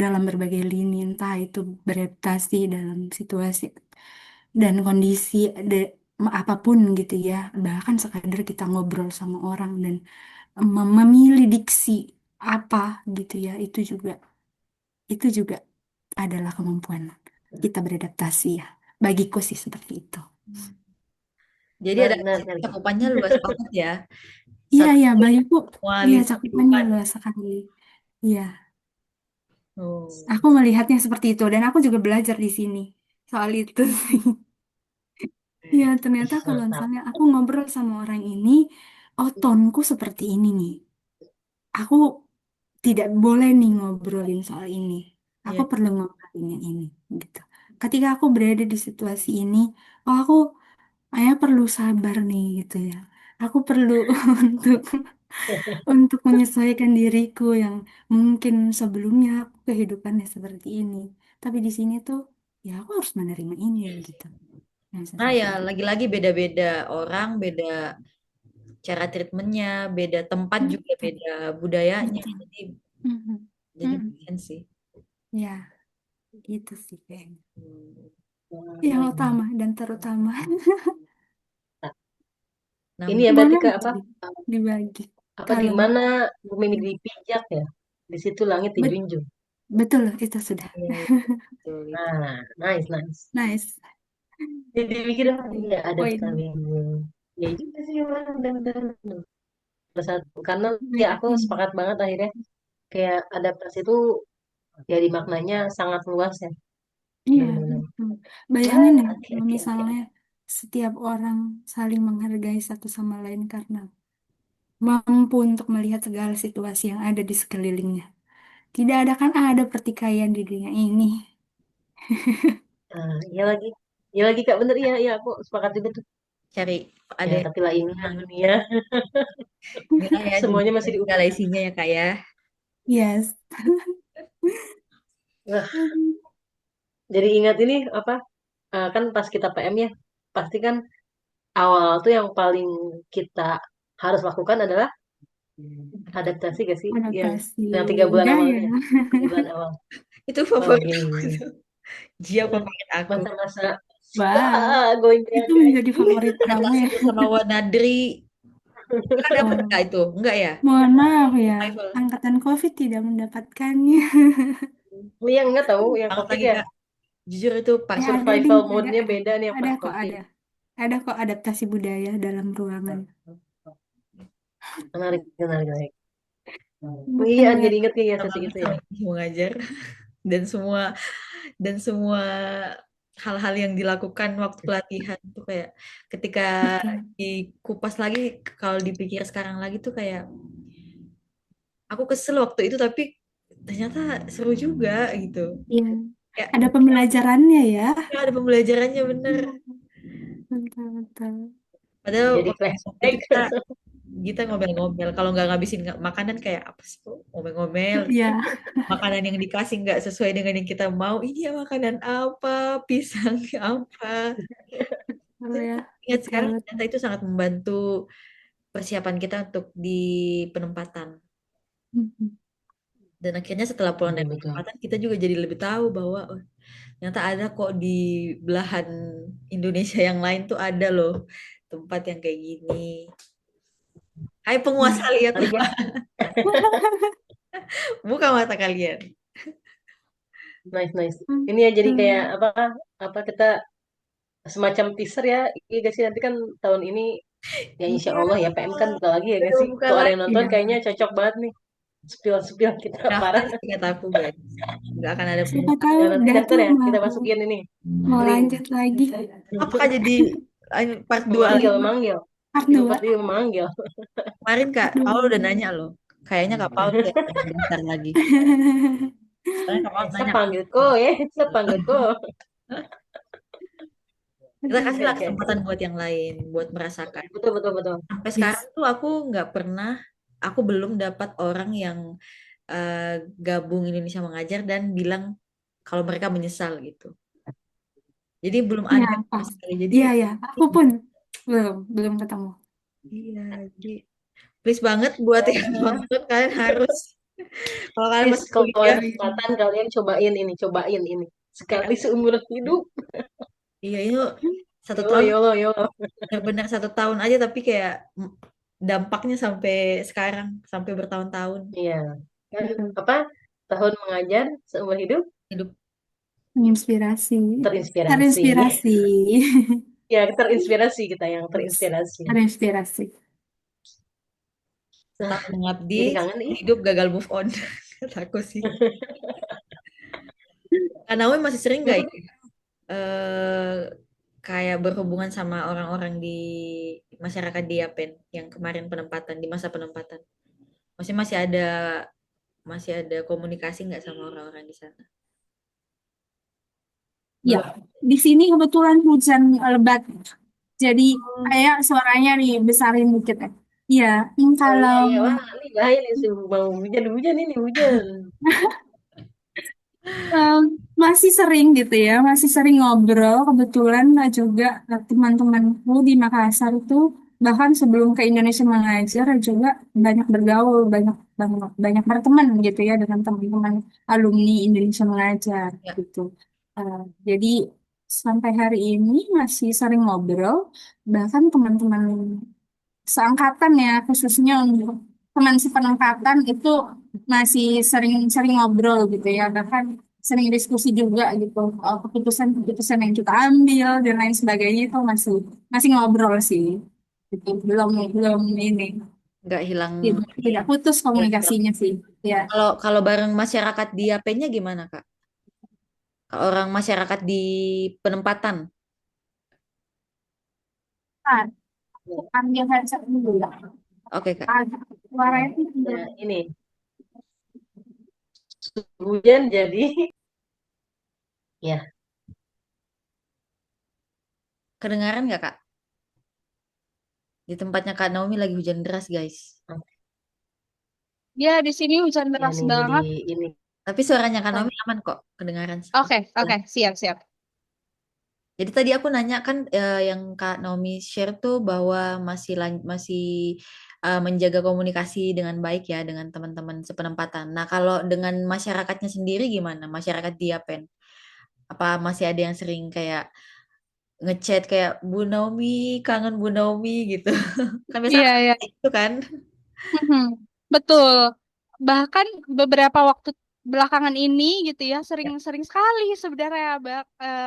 dalam berbagai lini, entah itu beradaptasi dalam situasi dan kondisi apapun gitu ya. Bahkan sekadar kita ngobrol sama orang dan memilih diksi apa gitu ya, itu juga adalah kemampuan kita beradaptasi ya. Bagiku sih seperti itu. Jadi ada Menarik, menarik, menarik. cakupannya luas banget ya. Iya, Satu iya, bagiku, semua iya lini cakupannya kehidupan. luas sekali. Iya. Oh, Aku melihatnya seperti itu dan aku juga belajar di sini soal itu sih. Ya, ternyata Ih, kalau mantap. misalnya aku ngobrol sama orang ini, oh tonku seperti ini nih. Aku tidak boleh nih ngobrolin soal ini. Aku iya. perlu ngobrolin yang ini gitu. Ketika aku berada di situasi ini, oh aku perlu sabar nih gitu ya. Aku perlu untuk untuk menyesuaikan diriku yang mungkin sebelumnya aku kehidupannya seperti ini. Tapi di sini tuh ya aku harus menerima ini gitu. Nah, Nah ya, seperti itu. lagi-lagi beda-beda orang, beda cara treatmentnya, beda tempat juga, Betul, beda budayanya. betul. Jadi Mhm, jadi mhm. lumayan sih. Ya, gitu sih kayaknya. Hmm. Yang utama dan terutama. Nah, Ini ya Boleh berarti ke nggak apa? dibagi? Apa di Kalau mana bumi dipijak ya? Di situ langit bet- dijunjung. betul itu sudah. iya, iya, betul itu. Nah, nice, nice. Nice. Jadi mikir, oh iya ada Poin. sekali. Ya juga sih, benar-benar. Satu, karena ya Banyak aku ini. sepakat banget akhirnya kayak adaptasi itu ya di maknanya sangat luas ya. Iya, Benar-benar. betul. Ya, Bayangin ya, oke, kalau oke, oke. misalnya setiap orang saling menghargai satu sama lain karena mampu untuk melihat segala situasi yang ada di sekelilingnya. Tidak ada kan ada pertikaian di dunia ini. Nah, iya lagi. Iya lagi Kak, bener ya, ya aku sepakat juga tuh. Cari Ya, ada yang tapi lah ini kan dunia enggak ya semuanya dunia masih segala diukur. isinya ya kak ya. Yes. Wah, jadi ingat ini apa? Kan pas kita PM ya, pasti kan awal tuh yang paling kita harus lakukan adalah adaptasi gak sih? Adaptasi Yang 3 bulan budaya. awalnya, 3 bulan awal. Itu Oh, favorit gini, aku gini. tuh. Dia Mm-mm. favorit aku. Masa-masa Wow, going itu gaga. menjadi favorit kamu Adaptasi ya. bersama Wanadri. Kakak dapat Oh, nggak itu? Enggak ya? mohon maaf ya, Survival. angkatan COVID tidak mendapatkannya. Yang enggak tahu, yang Banget COVID lagi ya, kak. Jujur itu pas Ada ding, survival ada, mode-nya beda nih yang ada pas kok COVID. ada. Ada kok adaptasi budaya dalam ruangan. Menarik, menarik, menarik. Oh Bahkan iya, jadi melihat inget nih ya kita sesi banget itu ya. sama ibu mengajar dan semua hal-hal yang dilakukan waktu pelatihan tuh kayak ketika betul. dikupas lagi, kalau dipikir sekarang lagi tuh kayak aku kesel waktu itu, tapi ternyata seru juga gitu. Iya, Kayak ada pembelajarannya ya. ya ada pembelajarannya bener. Iya, betul, betul. Padahal Jadi waktu itu flashback. kita ngomel-ngomel kalau nggak ngabisin makanan kayak apa sih kok ngomel-ngomel. Iya, Makanan yang dikasih nggak sesuai dengan yang kita mau. Ini ya makanan apa, pisang apa. betul ya, Ingat betul, sekarang betul. ternyata itu sangat membantu persiapan kita untuk di penempatan. Mhm. Dan akhirnya setelah pulang Betul, dari betul. penempatan kita juga jadi lebih tahu bahwa oh, ternyata ada kok di belahan Indonesia yang lain tuh ada loh tempat yang kayak gini. Hai penguasa Iya. lihatlah, Kalian, buka mata kalian. nice, nice. Hmm. Ini ya jadi kayak apa, kita semacam teaser ya. Iya gak sih, nanti kan tahun ini ya insya Iya, Allah ya PM kan buka lagi ya gak udah sih? buka Tuh ada yang lagi. nonton Iya, kayaknya cocok banget nih. Spion-spion kita Daftar parah. sih kata aku guys. Nggak akan ada siapa penyesalan. tahu Ya, nanti udah daftar tuh ya, kita mau masukin ini mau link. lanjut lagi Apakah jadi part 2 lagi? Memanggil, memanggil. part Tipe 2. part dia memanggil. Kemarin Kak Part Paul 2. udah nanya loh. Kayaknya Kak Paul tuh yang daftar lagi. Soalnya Kak Paul Saya nanya. panggil kok ya, saya panggil kok. Kita kasihlah Oke, kesempatan oke. buat yang lain, buat merasakan. Betul, betul, betul. Sampai sekarang Yes. tuh aku belum dapat orang yang gabung Indonesia Mengajar dan bilang kalau mereka menyesal gitu. Jadi belum Iya, ada sama Pak. sekali. Jadi Iya, ya. Aku pun belum ketemu. iya, jadi please banget buat yang nonton kalian harus kalau kalian Please, masih kalau ada kuliah, kesempatan kalian cobain ini. Sekali seumur hidup. iya itu satu Yolo, tahun yolo, yolo. benar-benar satu tahun aja tapi kayak dampaknya sampai sekarang sampai bertahun-tahun Iya. Kan Betul. apa? Tahun mengajar seumur hidup hidup. Menginspirasi. terinspirasi. Terinspirasi. Ya, terinspirasi kita yang Yes. terinspirasi. Terinspirasi. Nah, Setahun mengabdi, jadi kangen nih. hidup gagal move on. Kata aku sih. Karena Naomi masih sering nggak ini, eh kayak berhubungan sama orang-orang di masyarakat di Yapen yang kemarin penempatan di masa penempatan. Masih ada komunikasi nggak sama orang-orang di sana? Ya, Belum. di sini kebetulan hujan lebat. Jadi Oh, kayak suaranya dibesarin dikit ya. Iya, Oh iya, kalau iya. Wah, ini bahaya nih. Mau hujan-hujan ini, hujan. eh, masih sering gitu ya, masih sering ngobrol. Kebetulan juga teman-temanku di Makassar itu bahkan sebelum ke Indonesia mengajar juga banyak bergaul, banyak banyak banyak berteman gitu ya dengan teman-teman alumni Indonesia mengajar ya. gitu. Eh, jadi sampai hari ini masih sering ngobrol, bahkan teman-teman seangkatan ya khususnya untuk teman sepenangkatan itu masih sering-sering ngobrol gitu ya bahkan sering diskusi juga gitu keputusan-keputusan yang kita ambil dan lain sebagainya itu masih masih ngobrol sih gitu belum belum ini Nggak hilang. tidak putus komunikasinya sih ya. Kalau kalau bareng masyarakat di Yapennya gimana, Kak? Orang masyarakat di penempatan. Nah, aku ambil headset dulu ya. Oke, Kak. Suaranya tuh Nah, ini hujan jadi ya. Kedengaran nggak, Kak? Di tempatnya Kak Naomi lagi hujan deras, guys. ya di sini hujan Ya deras nih jadi banget. ini. Tapi suaranya Kak Naomi aman kok, kedengaran. Oke, oke, siap, siap. Jadi tadi aku nanya kan yang Kak Naomi share tuh bahwa masih menjaga komunikasi dengan baik ya dengan teman-teman sepenempatan. Nah, kalau dengan masyarakatnya sendiri gimana? Masyarakat di Yapen. Apa masih ada yang sering kayak ngechat kayak Bu Naomi, kangen Bu Naomi gitu. Kan biasa Iya, iya. itu kan. Mhm. Betul. Bahkan beberapa waktu belakangan ini gitu ya, sering-sering sekali sebenarnya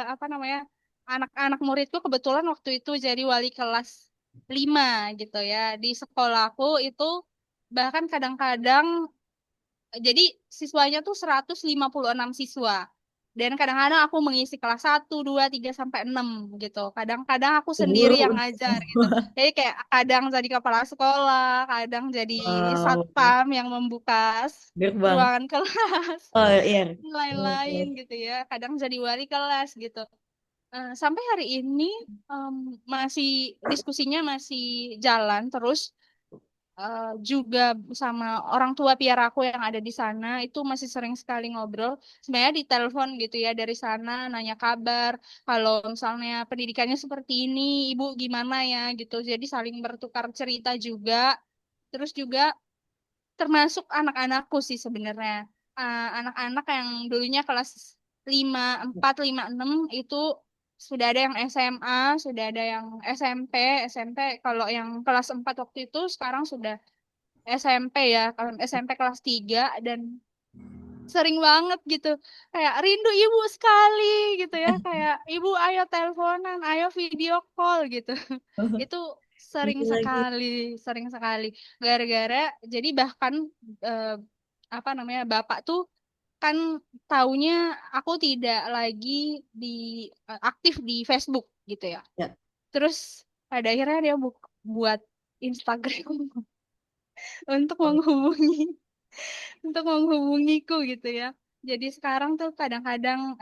apa namanya anak-anak muridku kebetulan waktu itu jadi wali kelas 5 gitu ya di sekolahku itu bahkan kadang-kadang jadi siswanya tuh 156 siswa Dan kadang-kadang aku mengisi kelas 1, 2, 3 sampai 6 gitu. Kadang-kadang aku sendiri Guru. yang ngajar gitu. Jadi kayak kadang jadi kepala sekolah, kadang jadi Wow, satpam yang membuka gerbang. ruangan kelas, Oh iya. lain-lain Oke. gitu ya. Kadang jadi wali kelas gitu. Sampai hari ini em, masih diskusinya masih jalan terus. Juga sama orang tua piara aku yang ada di sana itu masih sering sekali ngobrol. Sebenarnya di telepon gitu ya dari sana nanya kabar. Kalau misalnya pendidikannya seperti ini, ibu gimana ya gitu. Jadi saling bertukar cerita juga. Terus juga termasuk anak-anakku sih sebenarnya. Anak-anak yang dulunya kelas 5, 4, 5, 6 itu sudah ada yang SMA, sudah ada yang SMP. SMP kalau yang kelas 4 waktu itu sekarang sudah SMP ya, kalau SMP kelas 3 dan sering banget gitu. Kayak rindu ibu sekali gitu ya, kayak ibu ayo teleponan, ayo video call gitu. Itu sering Iya lagi. sekali, sering sekali. Gara-gara jadi bahkan eh, apa namanya bapak tuh kan taunya aku tidak lagi di aktif di Facebook gitu ya. Ya. Terus pada akhirnya dia buat Instagram untuk Oh, menghubungi untuk menghubungiku gitu ya. Jadi sekarang tuh kadang-kadang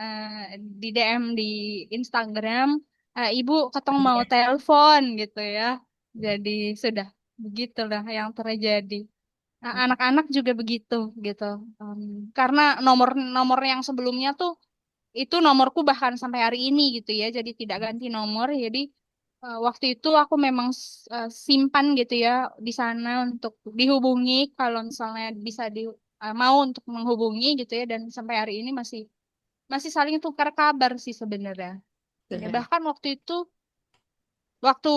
di DM di Instagram, Ibu ketong mau iya. telepon gitu ya. Jadi sudah begitulah yang terjadi. Anak-anak juga begitu gitu. Karena nomor-nomor yang sebelumnya tuh itu nomorku bahkan sampai hari ini gitu ya. Jadi tidak ganti nomor. Jadi waktu itu aku memang simpan gitu ya di sana untuk dihubungi kalau misalnya bisa mau untuk menghubungi gitu ya dan sampai hari ini masih masih saling tukar kabar sih sebenarnya. Ya, Keren. bahkan waktu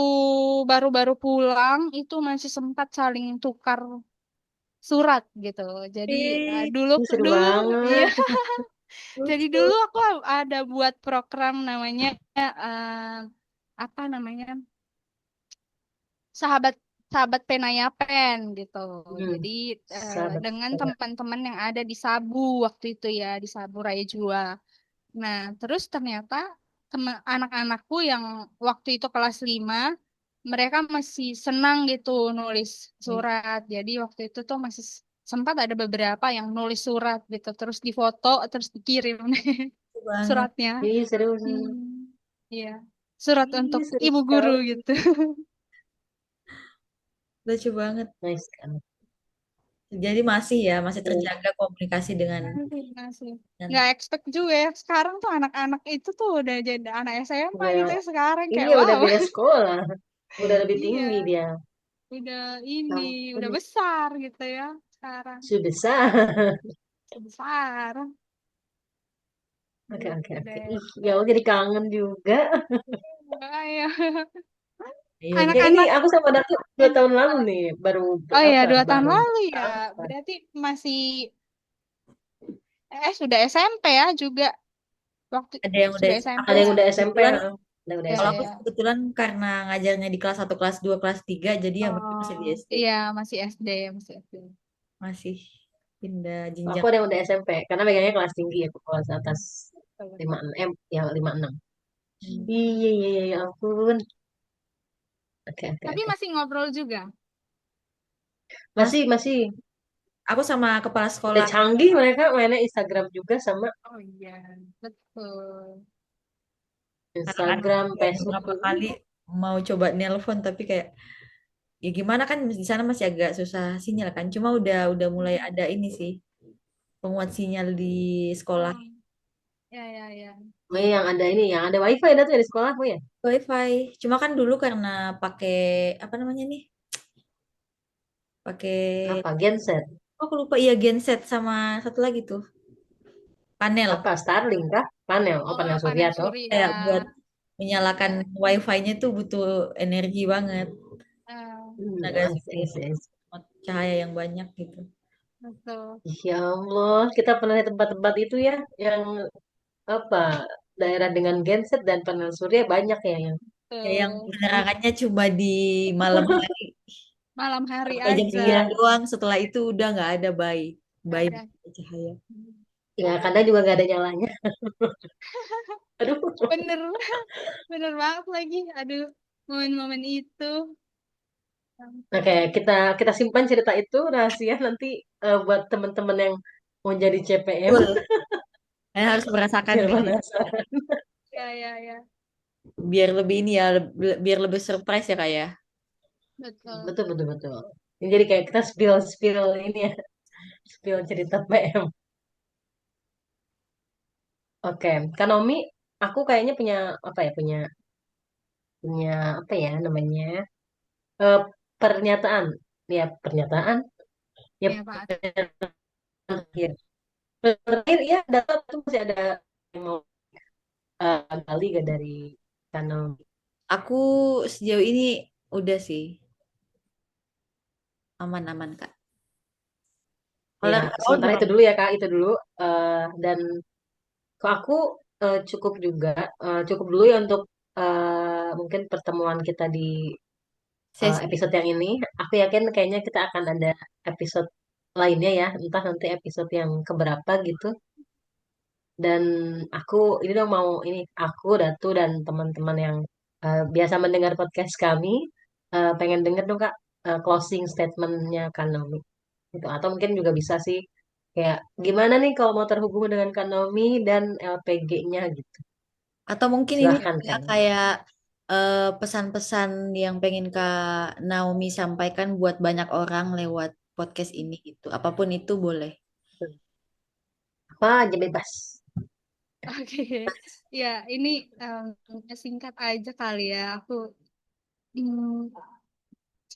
baru-baru pulang itu masih sempat saling tukar surat gitu. Jadi Ih, dulu Seru dulu iya banget. jadi lucu. dulu aku ada buat program namanya eh, apa namanya sahabat sahabat Penayapen gitu. Hmm, Jadi sahabat. dengan teman-teman yang ada di Sabu waktu itu ya di Sabu Raya Jua. Nah, terus ternyata teman anak-anakku yang waktu itu kelas 5 mereka masih senang gitu nulis surat. Jadi waktu itu tuh masih sempat ada beberapa yang nulis surat gitu, terus difoto, terus dikirim Lucu banget. suratnya. Iya, seru, seru. Hmm, iya, surat untuk Iya, seru ibu guru sekali. gitu. Lucu banget. Nice kan. Jadi masih ya, masih Iya. terjaga komunikasi dengan Masih, masih. dengan Nggak expect juga ya. Sekarang tuh anak-anak itu tuh udah jadi anak SMA Udah, gitu ya sekarang kayak iya udah wow. beda sekolah. Udah lebih tinggi Iya, dia. udah ini, Ampun, udah besar gitu ya sekarang. sudah besar. Besar. Oke, oke, Gitu oke. deh. Ih, ya aku jadi kangen juga. Ayo. iya Ya deh. ini Anak-anak. aku sama Daku dua eh, tahun lalu nih, baru Oh iya, apa? 2 tahun Baru lalu ya. apa? Berarti masih sudah SMP ya juga. Waktu Ada yang udah sudah aku SMP Ada yang ya. udah SMP, kebetulan ha? Ada yang udah Ya, kalau aku SMP. ya. kebetulan karena ngajarnya di kelas 1, kelas 2, kelas 3, jadi yang mereka masih di Oh, SD. iya masih SD ya, masih SD. Masih pindah Aku jenjang. ada yang udah SMP, karena megangnya kelas tinggi ya, kelas atas 5 6 ya 5 6. Hmm. Iya, iya, iya, ya ampun. Oke, oke, Tapi oke. masih ngobrol juga. Mas, Masih, masih. aku sama kepala Udah sekolah canggih mereka mainnya Instagram juga sama Oh iya, betul. anak-anak Instagram, juga Facebook beberapa juga. kali mau coba nelpon tapi kayak ya gimana kan di sana masih agak susah sinyal kan. Cuma udah mulai ada ini sih penguat sinyal di sekolah. Oh, ya, ya, ya. Oh iya, yang ada ini, yang ada wifi ada tuh ya di sekolah, oh ya. WiFi. Cuma kan dulu karena pakai apa namanya nih? Pakai Apa? Genset? oh, aku lupa iya genset sama satu lagi tuh panel. Apa? Starlink kah? Panel? Oh, Oh, panel surya panel toh. surya. Kayak buat menyalakan Ya. WiFi-nya tuh butuh energi banget, tenaga I see, I see, I see. cahaya yang banyak gitu. Betul. Ya Allah, kita pernah di tempat-tempat itu ya, yang apa? Daerah dengan genset dan panel surya banyak ya yang. Ya yang Betul. penerangannya cuma di malam hari Malam hari sampai jam aja. 9 doang. Setelah itu udah nggak ada bayi Ada. cahaya. Ya kadang juga nggak ada nyalanya. Aduh. Bener, bener banget lagi. Aduh, momen-momen itu. Oke, kita kita simpan cerita itu rahasia nanti buat teman-teman yang mau jadi CPM Betul. Kalian harus biar merasakannya penasaran. Ya, ya, ya. biar lebih ini ya, biar lebih surprise ya kak ya. Betul. Betul betul betul. Ini jadi kayak kita spill spill ini ya, spill cerita PM. Oke, Kanomi, aku kayaknya punya apa ya, punya punya apa ya namanya, eh, pernyataan, ya pernyataan, ya Ya, Pak. pernyataan terakhir. Terakhir ya, data itu masih ada yang mau gali gak dari Kanomi. Aku sejauh ini udah sih aman-aman kak. Kalau Ya, dari Kak Paul sementara itu gimana? dulu ya Kak, itu dulu. Dan kok aku cukup juga, cukup dulu ya untuk mungkin pertemuan kita di Sesi. episode yang ini. Aku yakin kayaknya kita akan ada episode lainnya ya, entah nanti episode yang keberapa gitu. Dan aku ini dong mau ini aku Datu dan teman-teman yang biasa mendengar podcast kami pengen denger dong Kak closing statementnya Kanomi gitu. Atau mungkin juga bisa sih kayak gimana nih kalau mau terhubung dengan Kanomi dan LPG-nya gitu. Atau mungkin ini Silahkan ya, Kak. kayak pesan-pesan yang pengen Kak Naomi sampaikan buat banyak orang lewat podcast ini gitu. Apapun itu boleh. Apa aja bebas. Oke. Ya, ini singkat aja kali ya. Hmm,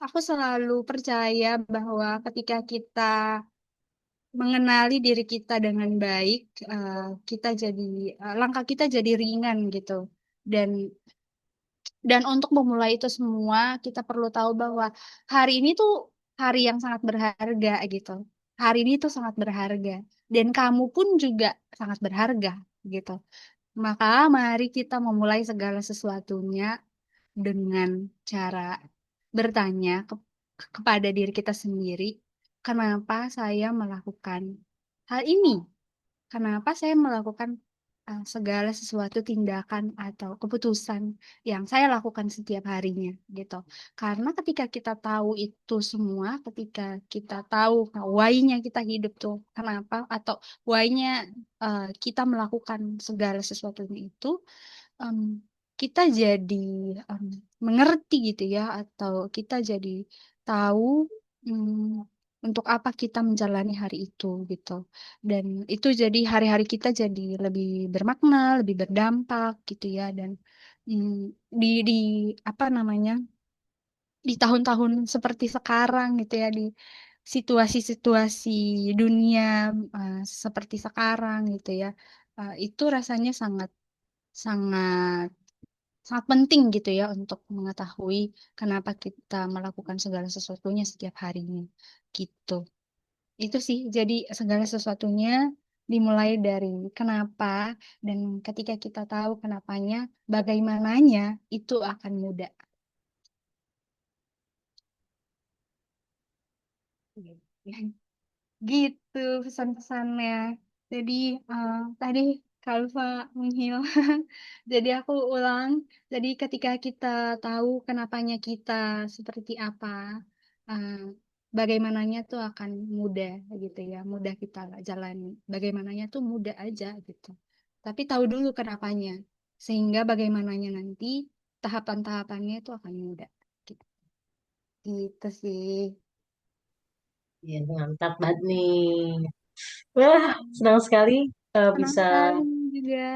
aku selalu percaya bahwa ketika kita mengenali diri kita dengan baik, kita jadi langkah kita jadi ringan gitu. Dan dan untuk memulai itu semua, kita perlu tahu bahwa hari ini tuh hari yang sangat berharga gitu. Hari ini tuh sangat berharga. Dan kamu pun juga sangat berharga gitu. Maka mari kita memulai segala sesuatunya dengan cara bertanya kepada diri kita sendiri, kenapa saya melakukan hal ini? Kenapa saya melakukan segala sesuatu tindakan atau keputusan yang saya lakukan setiap harinya gitu. Karena ketika kita tahu itu semua, ketika kita tahu why-nya kita hidup tuh kenapa atau why-nya kita melakukan segala sesuatunya itu, em, kita jadi em, mengerti gitu ya, atau kita jadi tahu untuk apa kita menjalani hari itu gitu. Dan itu jadi hari-hari kita jadi lebih bermakna, lebih berdampak gitu ya. Dan mm, di apa namanya, di tahun-tahun seperti sekarang gitu ya, di situasi-situasi dunia seperti sekarang gitu ya, itu rasanya sangat sangat sangat penting gitu ya untuk mengetahui kenapa kita melakukan segala sesuatunya setiap harinya gitu. Itu sih, jadi segala sesuatunya dimulai dari kenapa, dan ketika kita tahu kenapanya, bagaimananya itu akan mudah. Gitu pesan-pesannya. Jadi tadi Kalfa menghil. Jadi aku ulang. Jadi ketika kita tahu kenapanya kita seperti apa, eh, bagaimananya tuh akan mudah gitu ya. Mudah kita jalani. Bagaimananya tuh mudah aja gitu. Tapi tahu dulu kenapanya. Sehingga bagaimananya nanti tahapan-tahapannya itu akan mudah. Gitu, gitu sih. Ya, mantap banget nih. Wah, senang sekali Senang bisa sekali juga.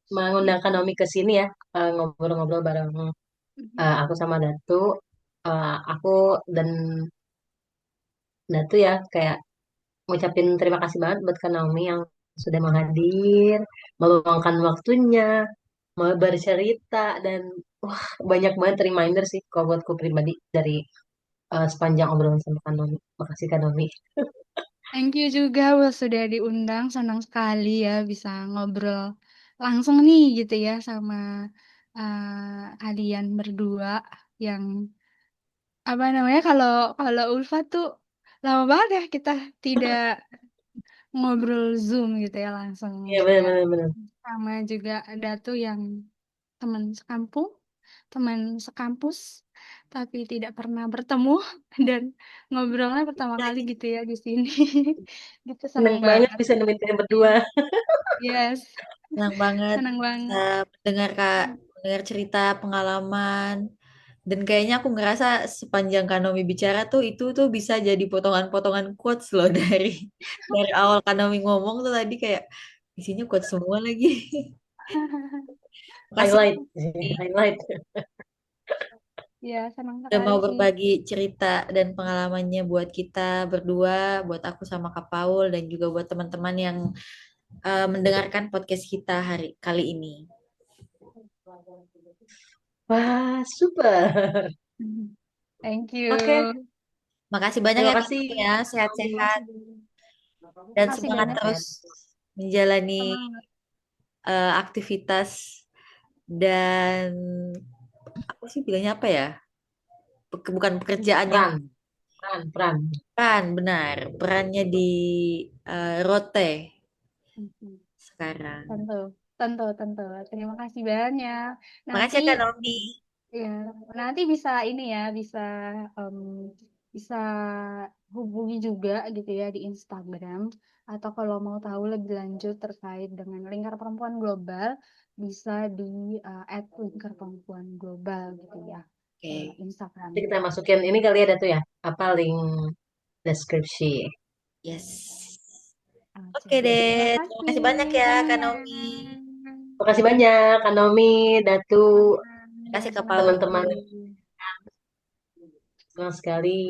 mengundang Kanomi ke sini ya, ngobrol-ngobrol bareng aku sama Datu. Aku dan Datu ya kayak ngucapin terima kasih banget buat Kak Naomi yang sudah menghadir, meluangkan waktunya, mau bercerita dan wah banyak banget reminder sih kalau buatku pribadi dari sepanjang obrolan sama Kak Naomi. Makasih Kak Naomi. Thank you juga Will sudah diundang. Senang sekali ya bisa ngobrol langsung nih gitu ya sama kalian berdua yang apa namanya, kalau kalau Ulfa tuh lama banget ya kita tidak ngobrol Zoom gitu ya langsung Iya juga. benar-benar. Sama juga ada tuh yang teman sekampung, teman sekampus, tapi tidak pernah bertemu dan ngobrolnya pertama kali gitu ya di sini. Gitu seneng Seneng banget banget. bisa nemuin kalian berdua. Yes, Senang banget seneng bisa banget. mendengar Kak, mendengar cerita pengalaman. Dan kayaknya aku ngerasa sepanjang Kanomi bicara tuh itu tuh bisa jadi potongan-potongan quotes loh dari awal Kanomi ngomong tuh tadi kayak isinya quotes semua lagi. Makasih Highlight, nih, highlight. Ya, senang udah sekali mau sih. berbagi cerita dan pengalamannya buat kita berdua, buat aku sama Kak Paul dan juga buat teman-teman yang mendengarkan podcast kita hari kali ini. Wah, super. Thank Oke, you. Makasih banyak terima ya kasih. Kak ya, sehat-sehat dan Makasih semangat banyak ya. terus menjalani Semangat. aktivitas dan aku sih bilangnya apa ya? Bukan pekerjaan yang Peran, peran. kan benar, perannya di Rote Mhm. sekarang. Tentu, tentu, tentu. Terima kasih banyak. Makasih Nanti, ya Kak Nomi. ya, nanti bisa ini ya, em, bisa hubungi juga gitu ya di Instagram. Atau kalau mau tahu lebih lanjut terkait dengan Lingkar Perempuan Global, bisa di @lingkar perempuan global gitu ya, Oke, Nanti Instagramnya. kita masukin ini kali ada tuh ya, apa link deskripsi. yes. Oke, Oke deh, terima terima kasih kasih banyak ya Kak semuanya. Nomi. Makasih banyak, Kak Nomi, Datu, Terima kasih Kak Senang Paul. teman-teman. sekali. Senang sekali.